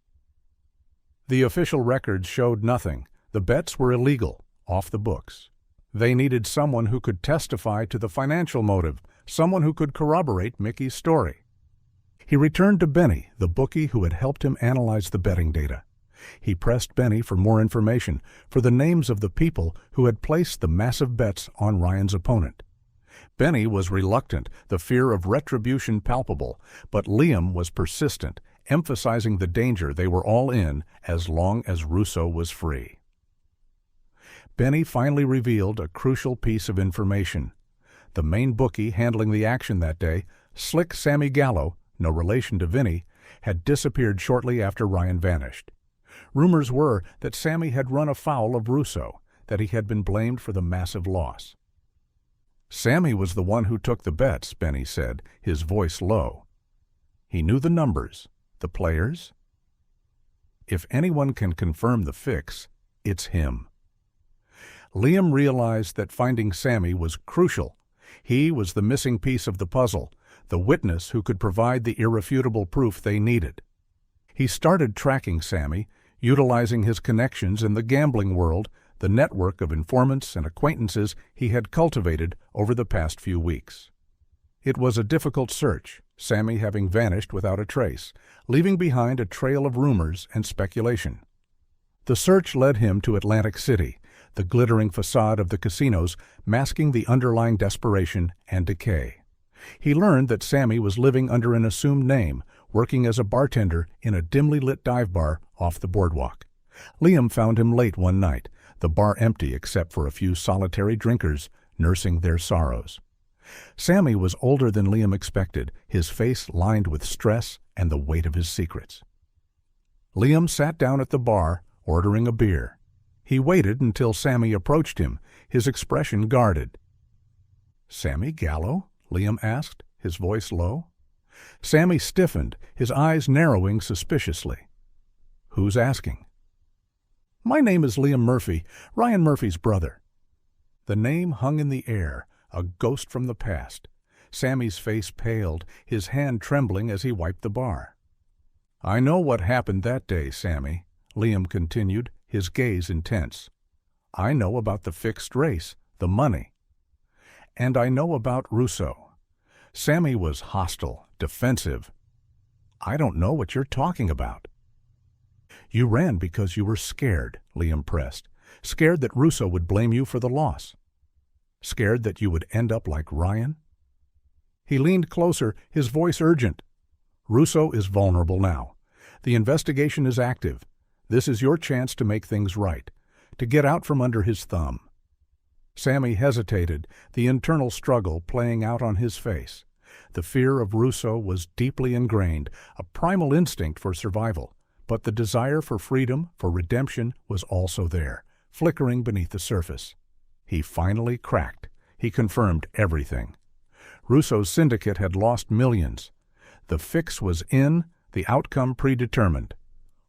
The official records showed nothing. The bets were illegal, off the books. They needed someone who could testify to the financial motive, someone who could corroborate Mickey's story. He returned to Benny, the bookie who had helped him analyze the betting data. He pressed Benny for more information, for the names of the people who had placed the massive bets on Ryan's opponent. Benny was reluctant, the fear of retribution palpable, but Liam was persistent, emphasizing the danger they were all in as long as Russo was free. Benny finally revealed a crucial piece of information. The main bookie handling the action that day, Slick Sammy Gallo, no relation to Vinny, had disappeared shortly after Ryan vanished. Rumors were that Sammy had run afoul of Russo, that he had been blamed for the massive loss. Sammy was the one who took the bets, Benny said, his voice low. He knew the numbers, the players. If anyone can confirm the fix, it's him. Liam realized that finding Sammy was crucial. He was the missing piece of the puzzle, the witness who could provide the irrefutable proof they needed. He started tracking Sammy, utilizing his connections in the gambling world, the network of informants and acquaintances he had cultivated over the past few weeks. It was a difficult search, Sammy having vanished without a trace, leaving behind a trail of rumors and speculation. The search led him to Atlantic City, the glittering facade of the casinos masking the underlying desperation and decay. He learned that Sammy was living under an assumed name, working as a bartender in a dimly lit dive bar off the boardwalk. Liam found him late one night, the bar empty except for a few solitary drinkers nursing their sorrows. Sammy was older than Liam expected, his face lined with stress and the weight of his secrets. Liam sat down at the bar, ordering a beer. He waited until Sammy approached him, his expression guarded. "Sammy Gallo?" Liam asked, his voice low. Sammy stiffened, his eyes narrowing suspiciously. "Who's asking?" "My name is Liam Murphy, Ryan Murphy's brother." The name hung in the air, a ghost from the past. Sammy's face paled, his hand trembling as he wiped the bar. "I know what happened that day, Sammy," Liam continued, his gaze intense. "I know about the fixed race, the money. And I know about Russo." Sammy was hostile, defensive. "I don't know what you're talking about." "You ran because you were scared," Liam pressed. "Scared that Russo would blame you for the loss. Scared that you would end up like Ryan." He leaned closer, his voice urgent. "Russo is vulnerable now. The investigation is active. This is your chance to make things right, to get out from under his thumb." Sammy hesitated, the internal struggle playing out on his face. The fear of Russo was deeply ingrained, a primal instinct for survival, but the desire for freedom, for redemption, was also there, flickering beneath the surface. He finally cracked. He confirmed everything. Russo's syndicate had lost millions. The fix was in, the outcome predetermined.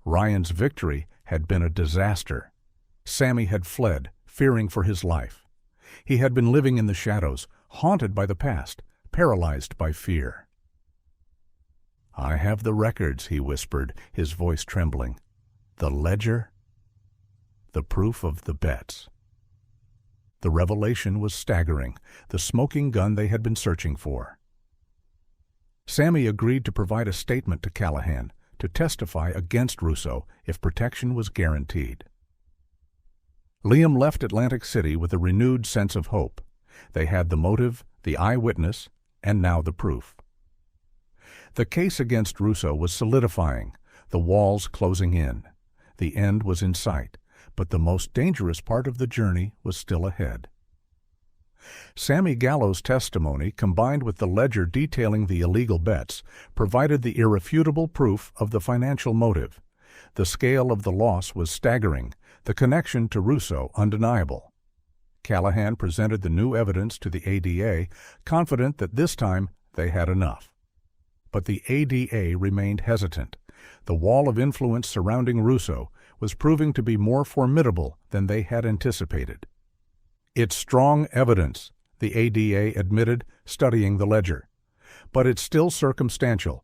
Ryan's victory had been a disaster. Sammy had fled, fearing for his life. He had been living in the shadows, haunted by the past, paralyzed by fear. "I have the records," he whispered, his voice trembling. "The ledger, the proof of the bets." The revelation was staggering, the smoking gun they had been searching for. Sammy agreed to provide a statement to Callahan, to testify against Russo if protection was guaranteed. Liam left Atlantic City with a renewed sense of hope. They had the motive, the eyewitness, and now the proof. The case against Russo was solidifying, the walls closing in. The end was in sight, but the most dangerous part of the journey was still ahead. Sammy Gallo's testimony, combined with the ledger detailing the illegal bets, provided the irrefutable proof of the financial motive. The scale of the loss was staggering, the connection to Russo undeniable. Callahan presented the new evidence to the ADA, confident that this time they had enough. But the ADA remained hesitant. The wall of influence surrounding Russo was proving to be more formidable than they had anticipated. "It's strong evidence," the ADA admitted, studying the ledger. "But it's still circumstantial.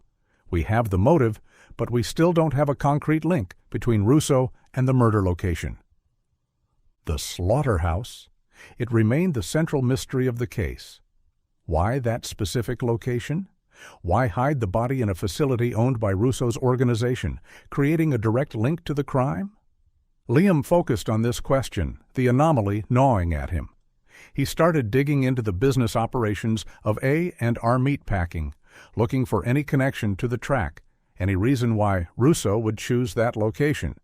We have the motive, but we still don't have a concrete link between Russo and the murder location." The Slaughterhouse? It remained the central mystery of the case. Why that specific location? Why hide the body in a facility owned by Russo's organization, creating a direct link to the crime? Liam focused on this question, the anomaly gnawing at him. He started digging into the business operations of A&R Meatpacking, looking for any connection to the track, any reason why Russo would choose that location.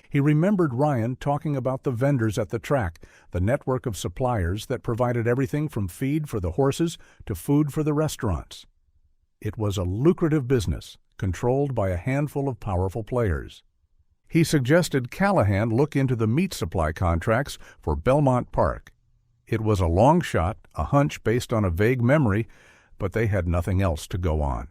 He remembered Ryan talking about the vendors at the track, the network of suppliers that provided everything from feed for the horses to food for the restaurants. It was a lucrative business, controlled by a handful of powerful players. He suggested Callahan look into the meat supply contracts for Belmont Park. It was a long shot, a hunch based on a vague memory, but they had nothing else to go on.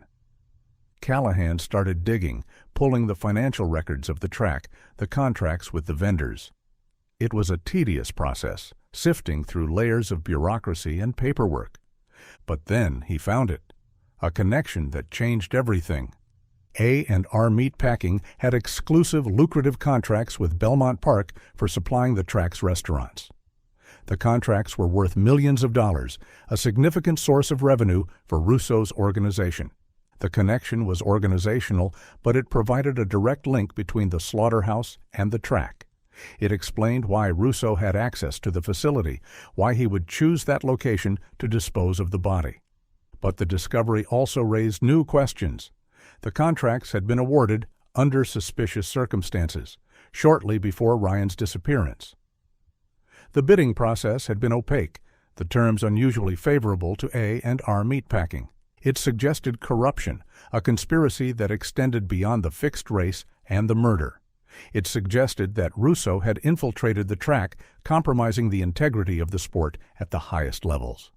Callahan started digging, pulling the financial records of the track, the contracts with the vendors. It was a tedious process, sifting through layers of bureaucracy and paperwork. But then he found it, a connection that changed everything. A&R Meatpacking had exclusive, lucrative contracts with Belmont Park for supplying the track's restaurants. The contracts were worth millions of dollars, a significant source of revenue for Russo's organization. The connection was organizational, but it provided a direct link between the Slaughterhouse and the track. It explained why Russo had access to the facility, why he would choose that location to dispose of the body. But the discovery also raised new questions. The contracts had been awarded under suspicious circumstances, shortly before Ryan's disappearance. The bidding process had been opaque, the terms unusually favorable to A&R Meatpacking. It suggested corruption, a conspiracy that extended beyond the fixed race and the murder. It suggested that Russo had infiltrated the track, compromising the integrity of the sport at the highest levels.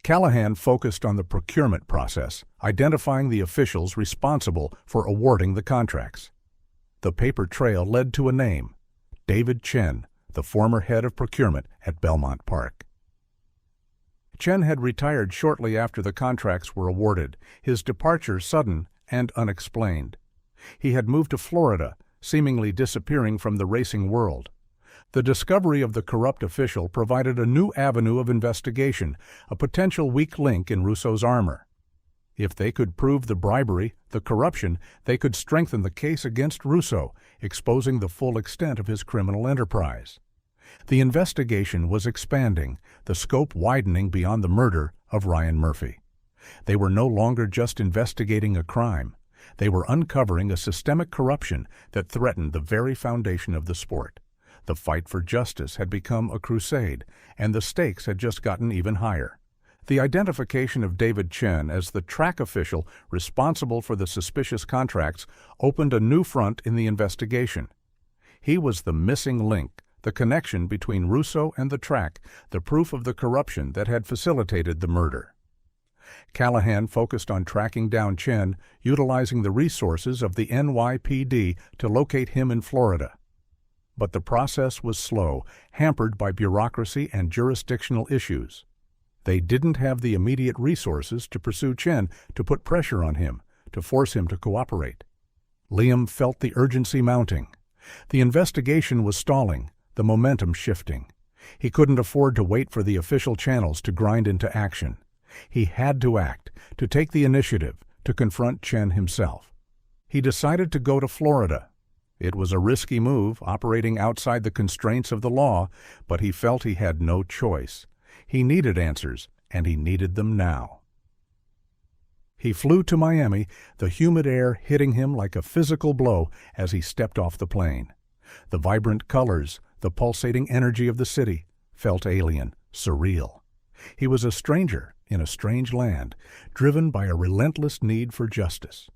Callahan focused on the procurement process, identifying the officials responsible for awarding the contracts. The paper trail led to a name: David Chen, the former head of procurement at Belmont Park. Chen had retired shortly after the contracts were awarded, his departure sudden and unexplained. He had moved to Florida, seemingly disappearing from the racing world. The discovery of the corrupt official provided a new avenue of investigation, a potential weak link in Russo's armor. If they could prove the bribery, the corruption, they could strengthen the case against Russo, exposing the full extent of his criminal enterprise. The investigation was expanding, the scope widening beyond the murder of Ryan Murphy. They were no longer just investigating a crime. They were uncovering a systemic corruption that threatened the very foundation of the sport. The fight for justice had become a crusade, and the stakes had just gotten even higher. The identification of David Chen as the track official responsible for the suspicious contracts opened a new front in the investigation. He was the missing link, the connection between Russo and the track, the proof of the corruption that had facilitated the murder. Callahan focused on tracking down Chen, utilizing the resources of the NYPD to locate him in Florida. But the process was slow, hampered by bureaucracy and jurisdictional issues. They didn't have the immediate resources to pursue Chen, to put pressure on him, to force him to cooperate. Liam felt the urgency mounting. The investigation was stalling, the momentum shifting. He couldn't afford to wait for the official channels to grind into action. He had to act, to take the initiative, to confront Chen himself. He decided to go to Florida. It was a risky move, operating outside the constraints of the law, but he felt he had no choice. He needed answers, and he needed them now. He flew to Miami, the humid air hitting him like a physical blow as he stepped off the plane. The vibrant colors, the pulsating energy of the city, felt alien, surreal. He was a stranger in a strange land, driven by a relentless need for justice.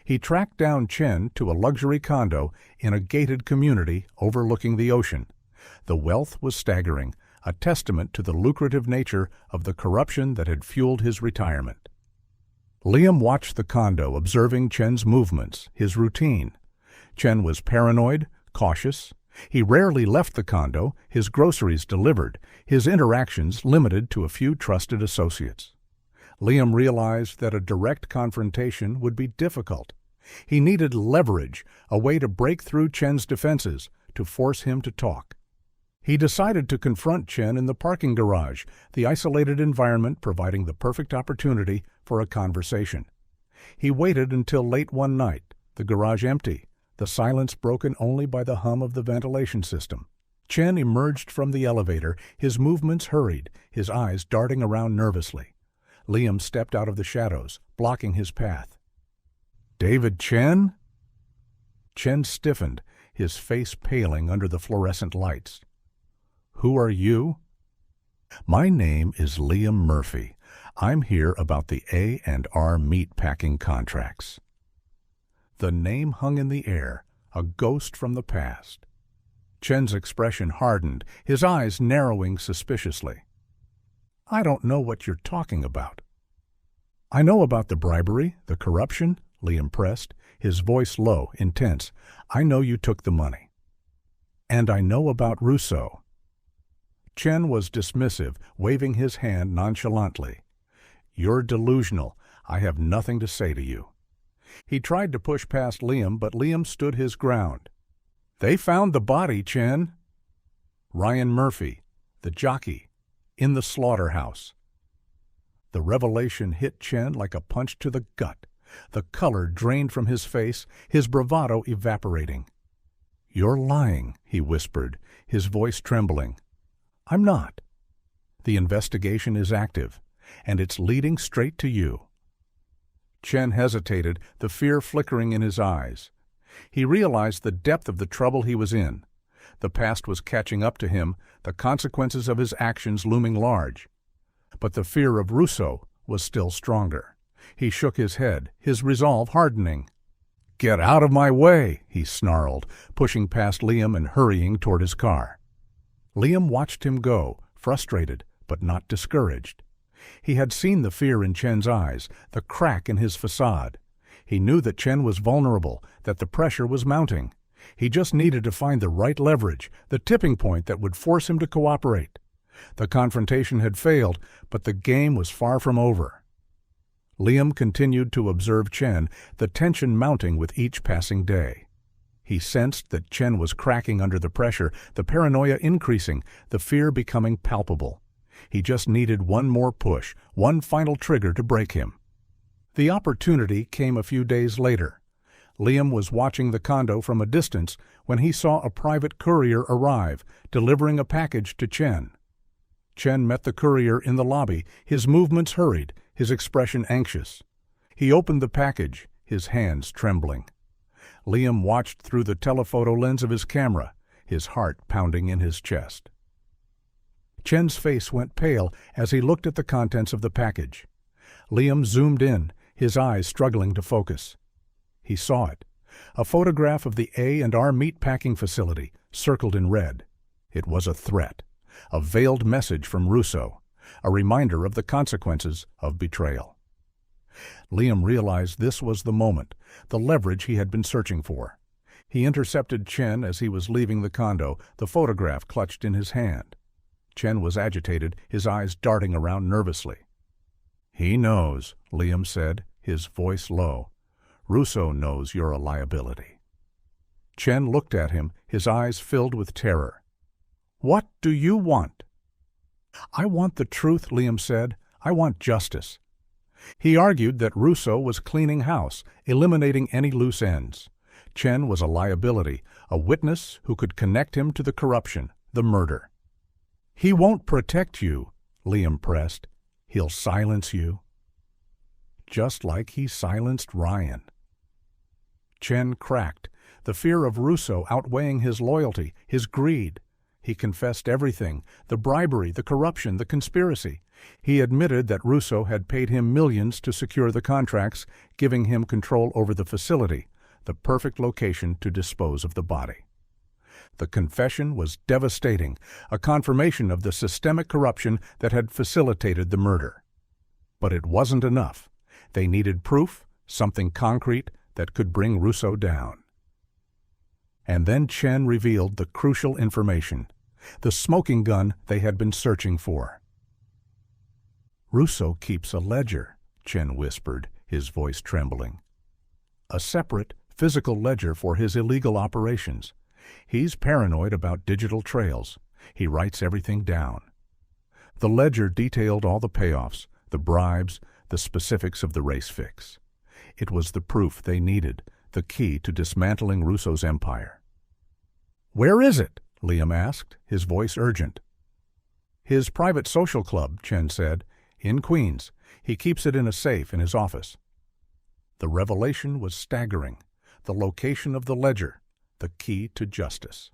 He tracked down Chen to a luxury condo in a gated community overlooking the ocean. The wealth was staggering, a testament to the lucrative nature of the corruption that had fueled his retirement. Liam watched the condo, observing Chen's movements, his routine. Chen was paranoid, cautious. He rarely left the condo, his groceries delivered, his interactions limited to a few trusted associates. Liam realized that a direct confrontation would be difficult. He needed leverage, a way to break through Chen's defenses, to force him to talk. He decided to confront Chen in the parking garage, the isolated environment providing the perfect opportunity for a conversation. He waited until late one night, the garage empty, the silence broken only by the hum of the ventilation system. Chen emerged from the elevator, his movements hurried, his eyes darting around nervously. Liam stepped out of the shadows, blocking his path. "David Chen?" Chen stiffened, his face paling under the fluorescent lights. "Who are you?" "My name is Liam Murphy. I'm here about the A&R meatpacking contracts." The name hung in the air, a ghost from the past. Chen's expression hardened, his eyes narrowing suspiciously. "I don't know what you're talking about." "I know about the bribery, the corruption," Liam pressed, his voice low, intense. "I know you took the money. And I know about Rousseau." Chen was dismissive, waving his hand nonchalantly. "You're delusional. I have nothing to say to you." He tried to push past Liam, but Liam stood his ground. "They found the body, Chen." "Ryan Murphy, the jockey, in the slaughterhouse." The revelation hit Chen like a punch to the gut. The color drained from his face, his bravado evaporating. "You're lying," he whispered, his voice trembling. "I'm not. The investigation is active, and it's leading straight to you." Chen hesitated, the fear flickering in his eyes. He realized the depth of the trouble he was in. The past was catching up to him, the consequences of his actions looming large. But the fear of Rousseau was still stronger. He shook his head, his resolve hardening. "Get out of my way," he snarled, pushing past Liam and hurrying toward his car. Liam watched him go, frustrated but not discouraged. He had seen the fear in Chen's eyes, the crack in his facade. He knew that Chen was vulnerable, that the pressure was mounting. He just needed to find the right leverage, the tipping point that would force him to cooperate. The confrontation had failed, but the game was far from over. Liam continued to observe Chen, the tension mounting with each passing day. He sensed that Chen was cracking under the pressure, the paranoia increasing, the fear becoming palpable. He just needed one more push, one final trigger to break him. The opportunity came a few days later. Liam was watching the condo from a distance when he saw a private courier arrive, delivering a package to Chen. Chen met the courier in the lobby, his movements hurried, his expression anxious. He opened the package, his hands trembling. Liam watched through the telephoto lens of his camera, his heart pounding in his chest. Chen's face went pale as he looked at the contents of the package. Liam zoomed in, his eyes struggling to focus. He saw it, a photograph of the A&R meatpacking facility, circled in red. It was a threat, a veiled message from Rousseau, a reminder of the consequences of betrayal. Liam realized this was the moment, the leverage he had been searching for. He intercepted Chen as he was leaving the condo, the photograph clutched in his hand. Chen was agitated, his eyes darting around nervously. "He knows," Liam said, his voice low. "Rousseau knows you're a liability." Chen looked at him, his eyes filled with terror. "What do you want?" "I want the truth," Liam said. "I want justice." He argued that Rousseau was cleaning house, eliminating any loose ends. Chen was a liability, a witness who could connect him to the corruption, the murder. "He won't protect you," Liam pressed. "He'll silence you." Just like he silenced Ryan. Chen cracked, the fear of Rousseau outweighing his loyalty, his greed. He confessed everything, the bribery, the corruption, the conspiracy. He admitted that Rousseau had paid him millions to secure the contracts, giving him control over the facility, the perfect location to dispose of the body. The confession was devastating, a confirmation of the systemic corruption that had facilitated the murder. But it wasn't enough. They needed proof, something concrete that could bring Rousseau down. And then Chen revealed the crucial information, the smoking gun they had been searching for. "Russo keeps a ledger," Chen whispered, his voice trembling. "A separate, physical ledger for his illegal operations. He's paranoid about digital trails. He writes everything down." The ledger detailed all the payoffs, the bribes, the specifics of the race fix. It was the proof they needed, the key to dismantling Russo's empire. "Where is it?" Liam asked, his voice urgent. "His private social club," Chen said. "In Queens. He keeps it in a safe in his office." The revelation was staggering. The location of the ledger, the key to justice.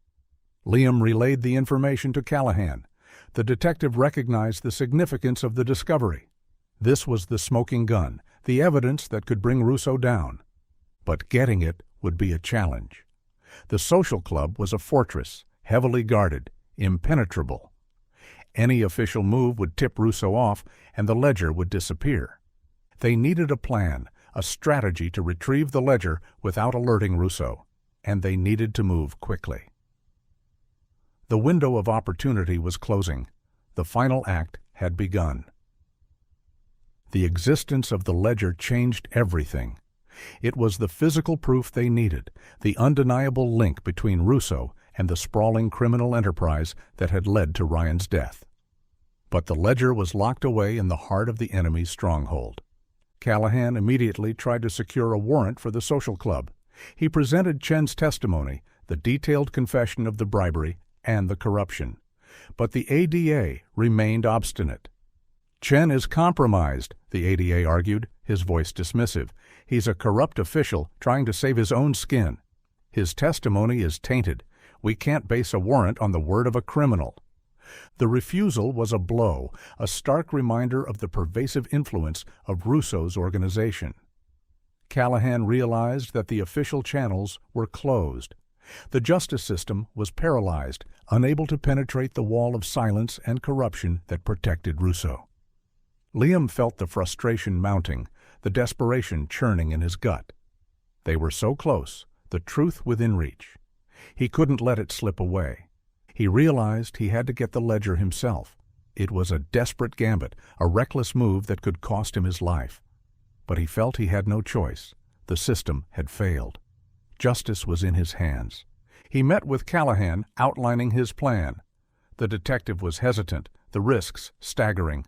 Liam relayed the information to Callahan. The detective recognized the significance of the discovery. This was the smoking gun, the evidence that could bring Russo down. But getting it would be a challenge. The social club was a fortress, heavily guarded, impenetrable. Any official move would tip Russo off, and the ledger would disappear. They needed a plan, a strategy to retrieve the ledger without alerting Russo, and they needed to move quickly. The window of opportunity was closing. The final act had begun. The existence of the ledger changed everything. It was the physical proof they needed, the undeniable link between Russo and the sprawling criminal enterprise that had led to Ryan's death. But the ledger was locked away in the heart of the enemy's stronghold. Callahan immediately tried to secure a warrant for the social club. He presented Chen's testimony, the detailed confession of the bribery and the corruption. But the ADA remained obstinate. "Chen is compromised," the ADA argued, his voice dismissive. "He's a corrupt official trying to save his own skin. His testimony is tainted. We can't base a warrant on the word of a criminal." The refusal was a blow, a stark reminder of the pervasive influence of Russo's organization. Callahan realized that the official channels were closed. The justice system was paralyzed, unable to penetrate the wall of silence and corruption that protected Russo. Liam felt the frustration mounting, the desperation churning in his gut. They were so close, the truth within reach. He couldn't let it slip away. He realized he had to get the ledger himself. It was a desperate gambit, a reckless move that could cost him his life. But he felt he had no choice. The system had failed. Justice was in his hands. He met with Callahan, outlining his plan. The detective was hesitant, the risks staggering.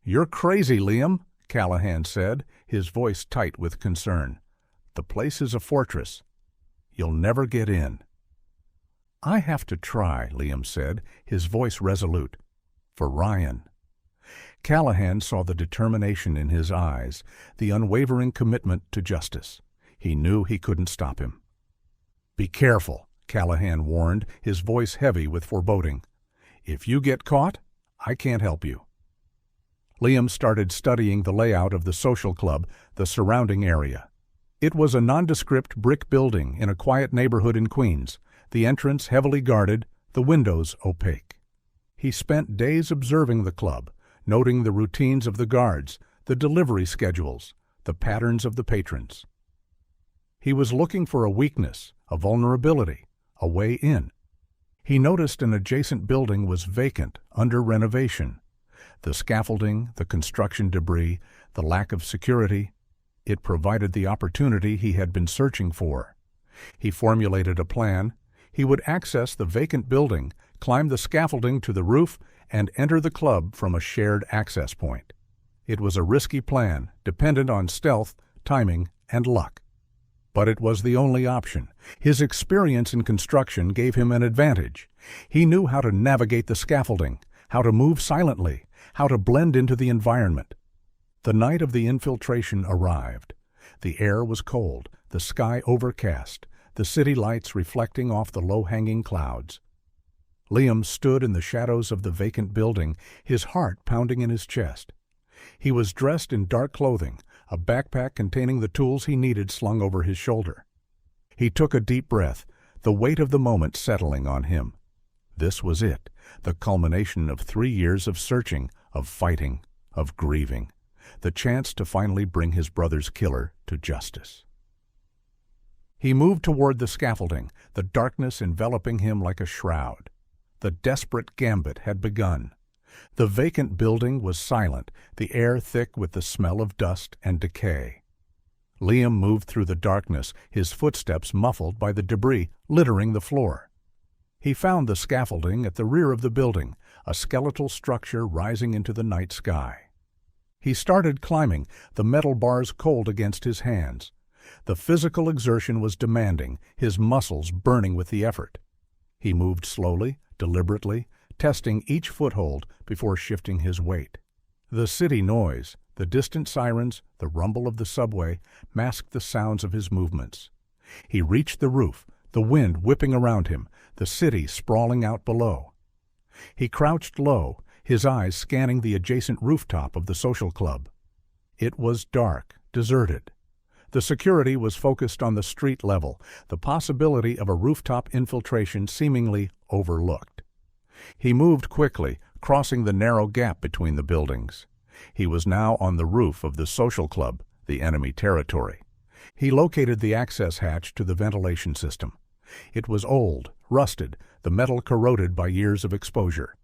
"You're crazy, Liam," Callahan said, his voice tight with concern. "The place is a fortress. You'll never get in." "I have to try," Liam said, his voice resolute. "For Ryan." Callahan saw the determination in his eyes, the unwavering commitment to justice. He knew he couldn't stop him. "Be careful," Callahan warned, his voice heavy with foreboding. "If you get caught, I can't help you." Liam started studying the layout of the social club, the surrounding area. It was a nondescript brick building in a quiet neighborhood in Queens, the entrance heavily guarded, the windows opaque. He spent days observing the club, noting the routines of the guards, the delivery schedules, the patterns of the patrons. He was looking for a weakness, a vulnerability, a way in. He noticed an adjacent building was vacant, under renovation. The scaffolding, the construction debris, the lack of security, it provided the opportunity he had been searching for. He formulated a plan. He would access the vacant building, climb the scaffolding to the roof, and enter the club from a shared access point. It was a risky plan, dependent on stealth, timing, and luck. But it was the only option. His experience in construction gave him an advantage. He knew how to navigate the scaffolding, how to move silently, how to blend into the environment. The night of the infiltration arrived. The air was cold, the sky overcast, the city lights reflecting off the low-hanging clouds. Liam stood in the shadows of the vacant building, his heart pounding in his chest. He was dressed in dark clothing, a backpack containing the tools he needed slung over his shoulder. He took a deep breath, the weight of the moment settling on him. This was it, the culmination of 3 years of searching, of fighting, of grieving, the chance to finally bring his brother's killer to justice. He moved toward the scaffolding, the darkness enveloping him like a shroud. The desperate gambit had begun. The vacant building was silent, the air thick with the smell of dust and decay. Liam moved through the darkness, his footsteps muffled by the debris littering the floor. He found the scaffolding at the rear of the building, a skeletal structure rising into the night sky. He started climbing, the metal bars cold against his hands. The physical exertion was demanding, his muscles burning with the effort. He moved slowly, deliberately, testing each foothold before shifting his weight. The city noise, the distant sirens, the rumble of the subway, masked the sounds of his movements. He reached the roof, the wind whipping around him, the city sprawling out below. He crouched low, his eyes scanning the adjacent rooftop of the social club. It was dark, deserted. The security was focused on the street level, the possibility of a rooftop infiltration seemingly overlooked. He moved quickly, crossing the narrow gap between the buildings. He was now on the roof of the social club, the enemy territory. He located the access hatch to the ventilation system. It was old, rusted, the metal corroded by years of exposure.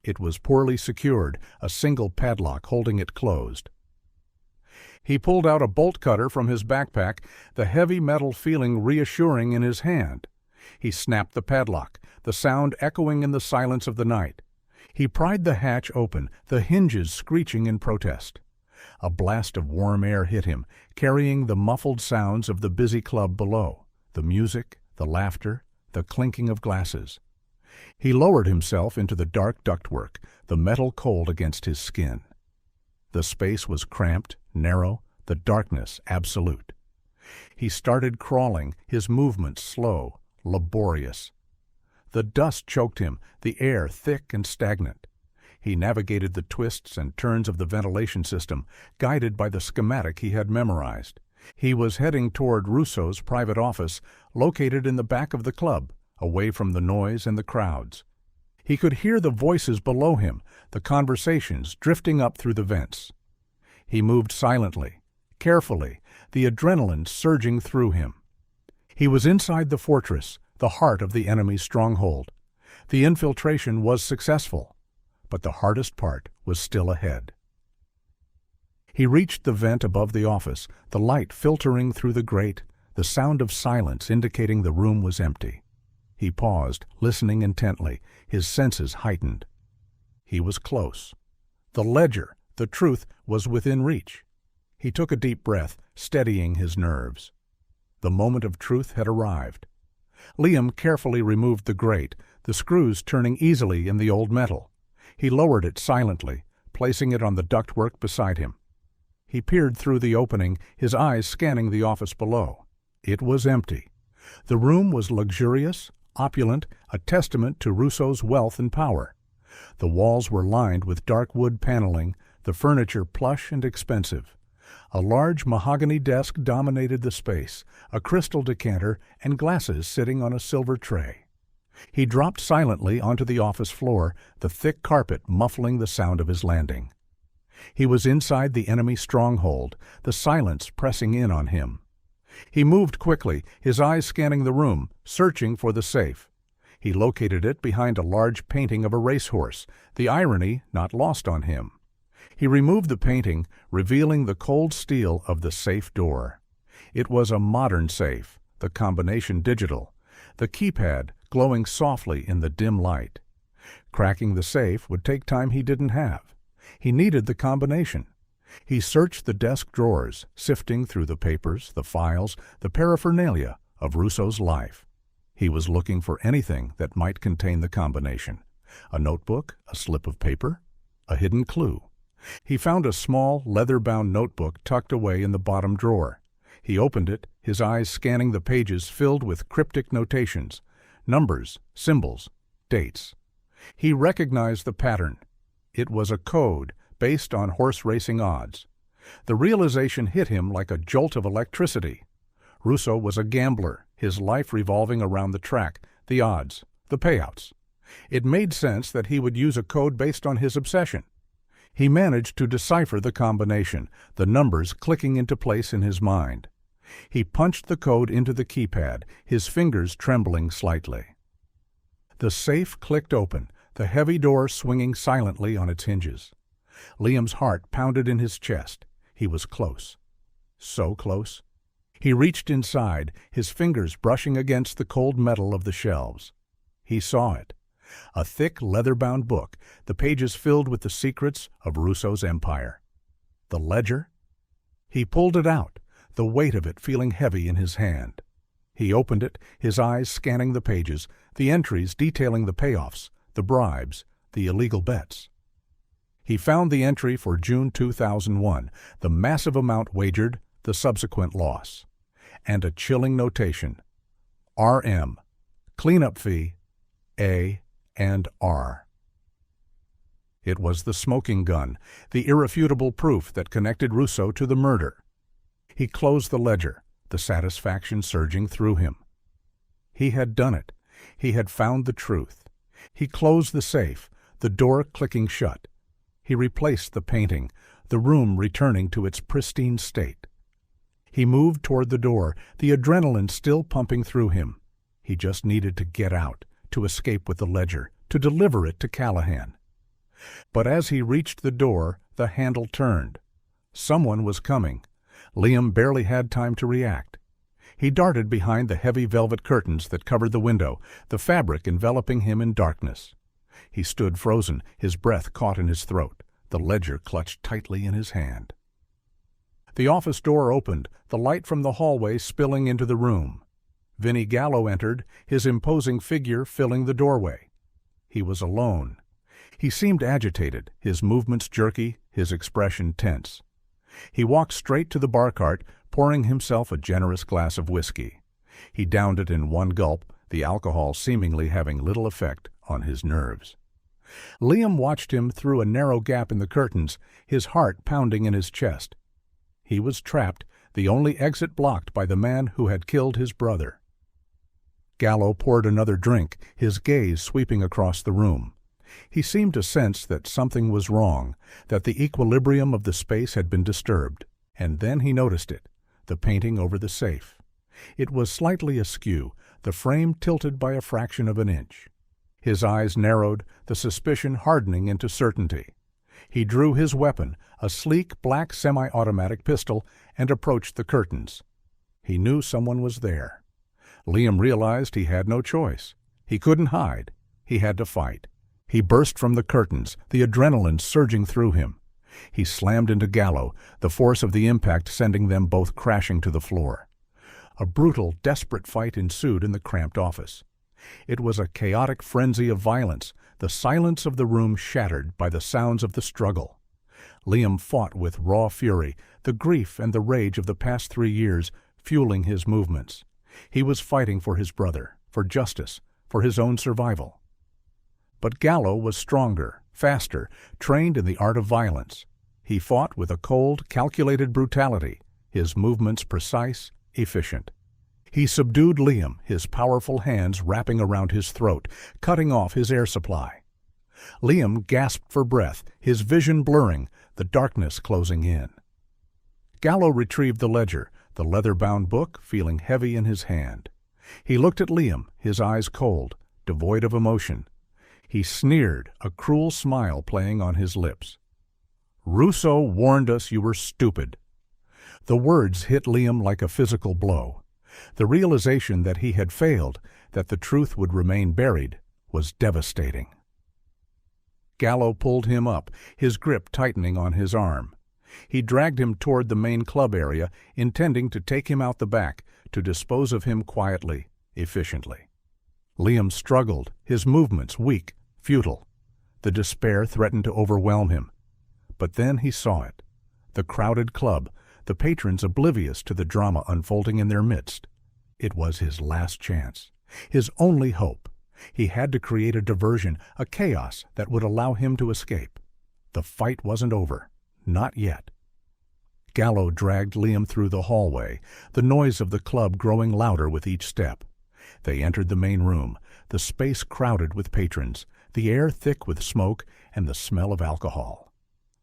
It was poorly secured, a single padlock holding it closed. He pulled out a bolt cutter from his backpack, the heavy metal feeling reassuring in his hand. He snapped the padlock, the sound echoing in the silence of the night. He pried the hatch open, the hinges screeching in protest. A blast of warm air hit him, carrying the muffled sounds of the busy club below, the music, the laughter, the clinking of glasses. He lowered himself into the dark ductwork, the metal cold against his skin. The space was cramped, narrow, the darkness absolute. He started crawling, his movements slow, laborious. The dust choked him, the air thick and stagnant. He navigated the twists and turns of the ventilation system, guided by the schematic he had memorized. He was heading toward Russo's private office, located in the back of the club, away from the noise and the crowds. He could hear the voices below him, the conversations drifting up through the vents. He moved silently, carefully, the adrenaline surging through him. He was inside the fortress, the heart of the enemy's stronghold. The infiltration was successful, but the hardest part was still ahead. He reached the vent above the office, the light filtering through the grate, the sound of silence indicating the room was empty. He paused, listening intently, his senses heightened. He was close. The ledger, the truth, was within reach. He took a deep breath, steadying his nerves. The moment of truth had arrived. Liam carefully removed the grate, the screws turning easily in the old metal. He lowered it silently, placing it on the ductwork beside him. He peered through the opening, his eyes scanning the office below. It was empty. The room was luxurious, opulent, a testament to Russo's wealth and power. The walls were lined with dark wood paneling, the furniture plush and expensive. A large mahogany desk dominated the space, a crystal decanter and glasses sitting on a silver tray. He dropped silently onto the office floor, the thick carpet muffling the sound of his landing. He was inside the enemy stronghold, the silence pressing in on him. He moved quickly, his eyes scanning the room, searching for the safe. He located it behind a large painting of a racehorse, the irony not lost on him. He removed the painting, revealing the cold steel of the safe door. It was a modern safe, the combination digital, the keypad glowing softly in the dim light. Cracking the safe would take time he didn't have. He needed the combination. He searched the desk drawers, sifting through the papers, the files, the paraphernalia of Russo's life. He was looking for anything that might contain the combination. A notebook, a slip of paper, a hidden clue. He found a small, leather-bound notebook tucked away in the bottom drawer. He opened it, his eyes scanning the pages filled with cryptic notations, numbers, symbols, dates. He recognized the pattern. It was a code based on horse racing odds. The realization hit him like a jolt of electricity. Russo was a gambler, his life revolving around the track, the odds, the payouts. It made sense that he would use a code based on his obsession. He managed to decipher the combination, the numbers clicking into place in his mind. He punched the code into the keypad, his fingers trembling slightly. The safe clicked open, the heavy door swinging silently on its hinges. Liam's heart pounded in his chest. He was close. So close. He reached inside, his fingers brushing against the cold metal of the shelves. He saw it. A thick, leather-bound book, the pages filled with the secrets of Russo's empire. The ledger? He pulled it out, the weight of it feeling heavy in his hand. He opened it, his eyes scanning the pages, the entries detailing the payoffs, the bribes, the illegal bets. He found the entry for June 2001, the massive amount wagered, the subsequent loss, and a chilling notation. RM, cleanup fee, A and R. It was the smoking gun, the irrefutable proof that connected Russo to the murder. He closed the ledger, the satisfaction surging through him. He had done it. He had found the truth. He closed the safe, the door clicking shut. He replaced the painting, the room returning to its pristine state. He moved toward the door, the adrenaline still pumping through him. He just needed to get out, to escape with the ledger, to deliver it to Callahan. But as he reached the door, the handle turned. Someone was coming. Liam barely had time to react. He darted behind the heavy velvet curtains that covered the window, the fabric enveloping him in darkness. He stood frozen, his breath caught in his throat, the ledger clutched tightly in his hand. The office door opened, the light from the hallway spilling into the room. Vinnie Gallo entered, his imposing figure filling the doorway. He was alone. He seemed agitated, his movements jerky, his expression tense. He walked straight to the bar cart, pouring himself a generous glass of whiskey. He downed it in one gulp, the alcohol seemingly having little effect on his nerves. Liam watched him through a narrow gap in the curtains, his heart pounding in his chest. He was trapped, the only exit blocked by the man who had killed his brother. Gallo poured another drink, his gaze sweeping across the room. He seemed to sense that something was wrong, that the equilibrium of the space had been disturbed. And then he noticed it, the painting over the safe. It was slightly askew, the frame tilted by a fraction of an inch. His eyes narrowed, the suspicion hardening into certainty. He drew his weapon, a sleek black semi-automatic pistol, and approached the curtains. He knew someone was there. Liam realized he had no choice. He couldn't hide. He had to fight. He burst from the curtains, the adrenaline surging through him. He slammed into Gallo, the force of the impact sending them both crashing to the floor. A brutal, desperate fight ensued in the cramped office. It was a chaotic frenzy of violence, the silence of the room shattered by the sounds of the struggle. Liam fought with raw fury, the grief and the rage of the past 3 years fueling his movements. He was fighting for his brother, for justice, for his own survival. But Gallo was stronger, faster, trained in the art of violence. He fought with a cold, calculated brutality, his movements precise, efficient. He subdued Liam, his powerful hands wrapping around his throat, cutting off his air supply. Liam gasped for breath, his vision blurring, the darkness closing in. Gallo retrieved the ledger, the leather-bound book feeling heavy in his hand. He looked at Liam, his eyes cold, devoid of emotion. He sneered, a cruel smile playing on his lips. "Russo warned us you were stupid." The words hit Liam like a physical blow. The realization that he had failed, that the truth would remain buried, was devastating. Gallo pulled him up, his grip tightening on his arm. He dragged him toward the main club area, intending to take him out the back, to dispose of him quietly, efficiently. Liam struggled, his movements weak, futile. The despair threatened to overwhelm him. But then he saw it. The crowded club, the patrons oblivious to the drama unfolding in their midst. It was his last chance, his only hope. He had to create a diversion, a chaos that would allow him to escape. The fight wasn't over. Not yet. Gallo dragged Liam through the hallway, the noise of the club growing louder with each step. They entered the main room, the space crowded with patrons, the air thick with smoke and the smell of alcohol.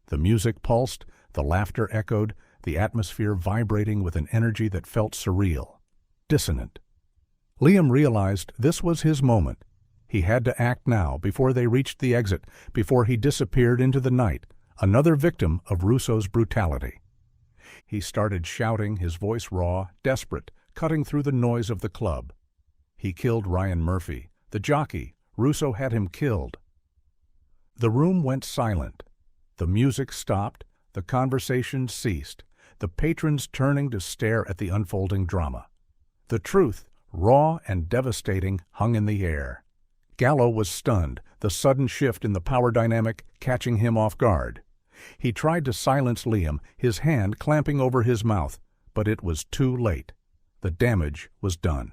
The music pulsed, the laughter echoed, the atmosphere vibrating with an energy that felt surreal, dissonant. Liam realized this was his moment. He had to act now, before they reached the exit, before he disappeared into the night, another victim of Russo's brutality. He started shouting, his voice raw, desperate, cutting through the noise of the club. He killed Ryan Murphy, the jockey. Russo had him killed. The room went silent. The music stopped. The conversation ceased, the patrons turning to stare at the unfolding drama. The truth, raw and devastating, hung in the air. Gallo was stunned, the sudden shift in the power dynamic catching him off guard. He tried to silence Liam, his hand clamping over his mouth, but it was too late. The damage was done.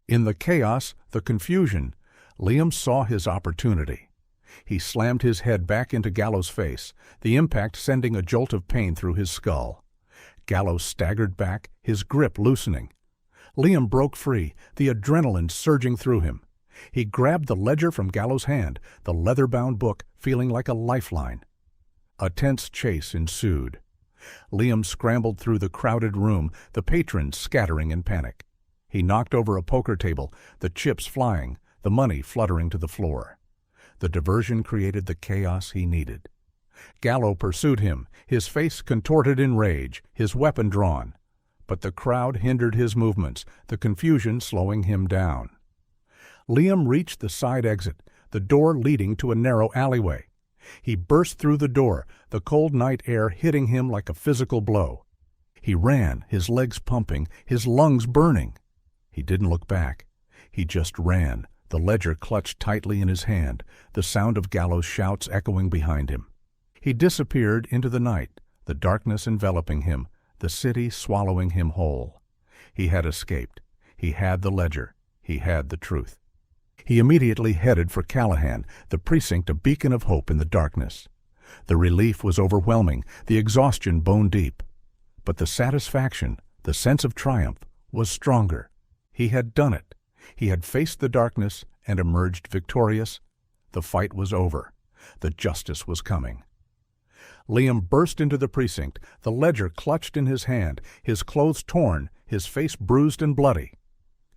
In the chaos, the confusion, Liam saw his opportunity. He slammed his head back into Gallo's face, the impact sending a jolt of pain through his skull. Gallo staggered back, his grip loosening. Liam broke free, the adrenaline surging through him. He grabbed the ledger from Gallo's hand, the leather-bound book feeling like a lifeline. A tense chase ensued. Liam scrambled through the crowded room, the patrons scattering in panic. He knocked over a poker table, the chips flying, the money fluttering to the floor. The diversion created the chaos he needed. Gallo pursued him, his face contorted in rage, his weapon drawn. But the crowd hindered his movements, the confusion slowing him down. Liam reached the side exit, the door leading to a narrow alleyway. He burst through the door, the cold night air hitting him like a physical blow. He ran, his legs pumping, his lungs burning. He didn't look back. He just ran, the ledger clutched tightly in his hand, the sound of Gallo's shouts echoing behind him. He disappeared into the night, the darkness enveloping him, the city swallowing him whole. He had escaped. He had the ledger. He had the truth. He immediately headed for Callahan, the precinct a beacon of hope in the darkness. The relief was overwhelming, the exhaustion bone-deep. But the satisfaction, the sense of triumph, was stronger. He had done it. He had faced the darkness and emerged victorious. The fight was over. The justice was coming. Liam burst into the precinct, the ledger clutched in his hand, his clothes torn, his face bruised and bloody.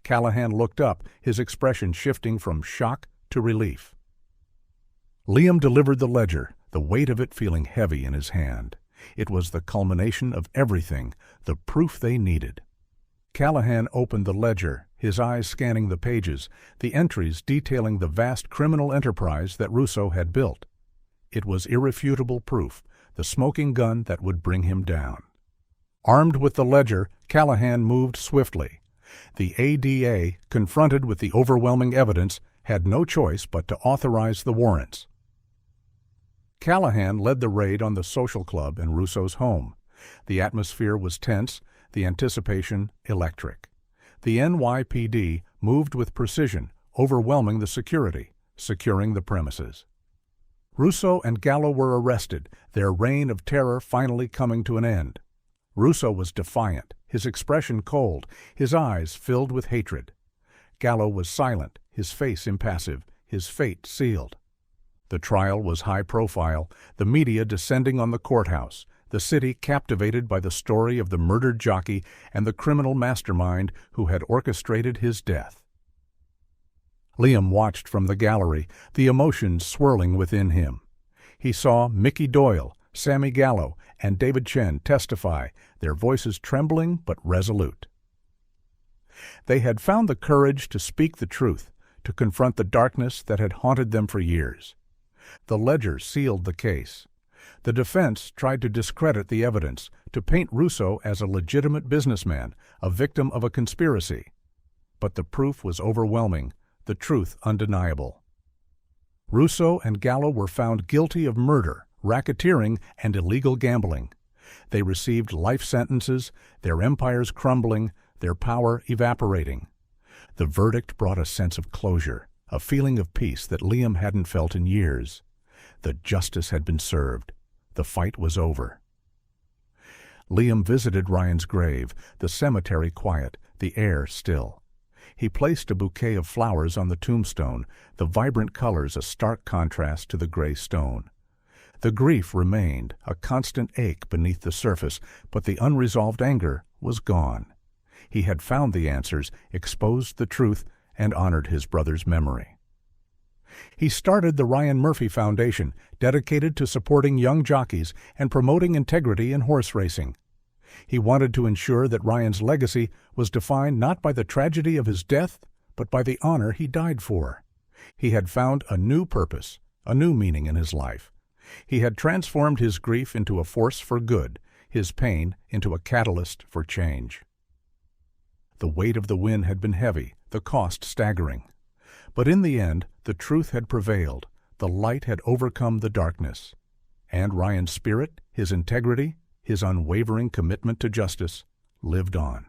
Callahan looked up, his expression shifting from shock to relief. Liam delivered the ledger, the weight of it feeling heavy in his hand. It was the culmination of everything, the proof they needed. Callahan opened the ledger, his eyes scanning the pages, the entries detailing the vast criminal enterprise that Russo had built. It was irrefutable proof, the smoking gun that would bring him down. Armed with the ledger, Callahan moved swiftly. The ADA, confronted with the overwhelming evidence, had no choice but to authorize the warrants. Callahan led the raid on the social club and Russo's home. The atmosphere was tense, the anticipation electric. The NYPD moved with precision, overwhelming the security, securing the premises. Russo and Gallo were arrested, their reign of terror finally coming to an end. Russo was defiant, his expression cold, his eyes filled with hatred. Gallo was silent, his face impassive, his fate sealed. The trial was high profile, the media descending on the courthouse, the city captivated by the story of the murdered jockey and the criminal mastermind who had orchestrated his death. Liam watched from the gallery, the emotions swirling within him. He saw Mickey Doyle, Sammy Gallo, and David Chen testify, their voices trembling but resolute. They had found the courage to speak the truth, to confront the darkness that had haunted them for years. The ledger sealed the case. The defense tried to discredit the evidence, to paint Russo as a legitimate businessman, a victim of a conspiracy. But the proof was overwhelming, the truth undeniable. Russo and Gallo were found guilty of murder, racketeering, and illegal gambling. They received life sentences, their empires crumbling, their power evaporating. The verdict brought a sense of closure, a feeling of peace that Liam hadn't felt in years. The justice had been served. The fight was over. Liam visited Ryan's grave, the cemetery quiet, the air still. He placed a bouquet of flowers on the tombstone, the vibrant colors a stark contrast to the gray stone. The grief remained, a constant ache beneath the surface, but the unresolved anger was gone. He had found the answers, exposed the truth, and honored his brother's memory. He started the Ryan Murphy Foundation, dedicated to supporting young jockeys and promoting integrity in horse racing. He wanted to ensure that Ryan's legacy was defined not by the tragedy of his death, but by the honor he died for. He had found a new purpose, a new meaning in his life. He had transformed his grief into a force for good, his pain into a catalyst for change. The weight of the win had been heavy, the cost staggering. But in the end, the truth had prevailed, the light had overcome the darkness. And Ryan's spirit, his integrity, his unwavering commitment to justice lived on.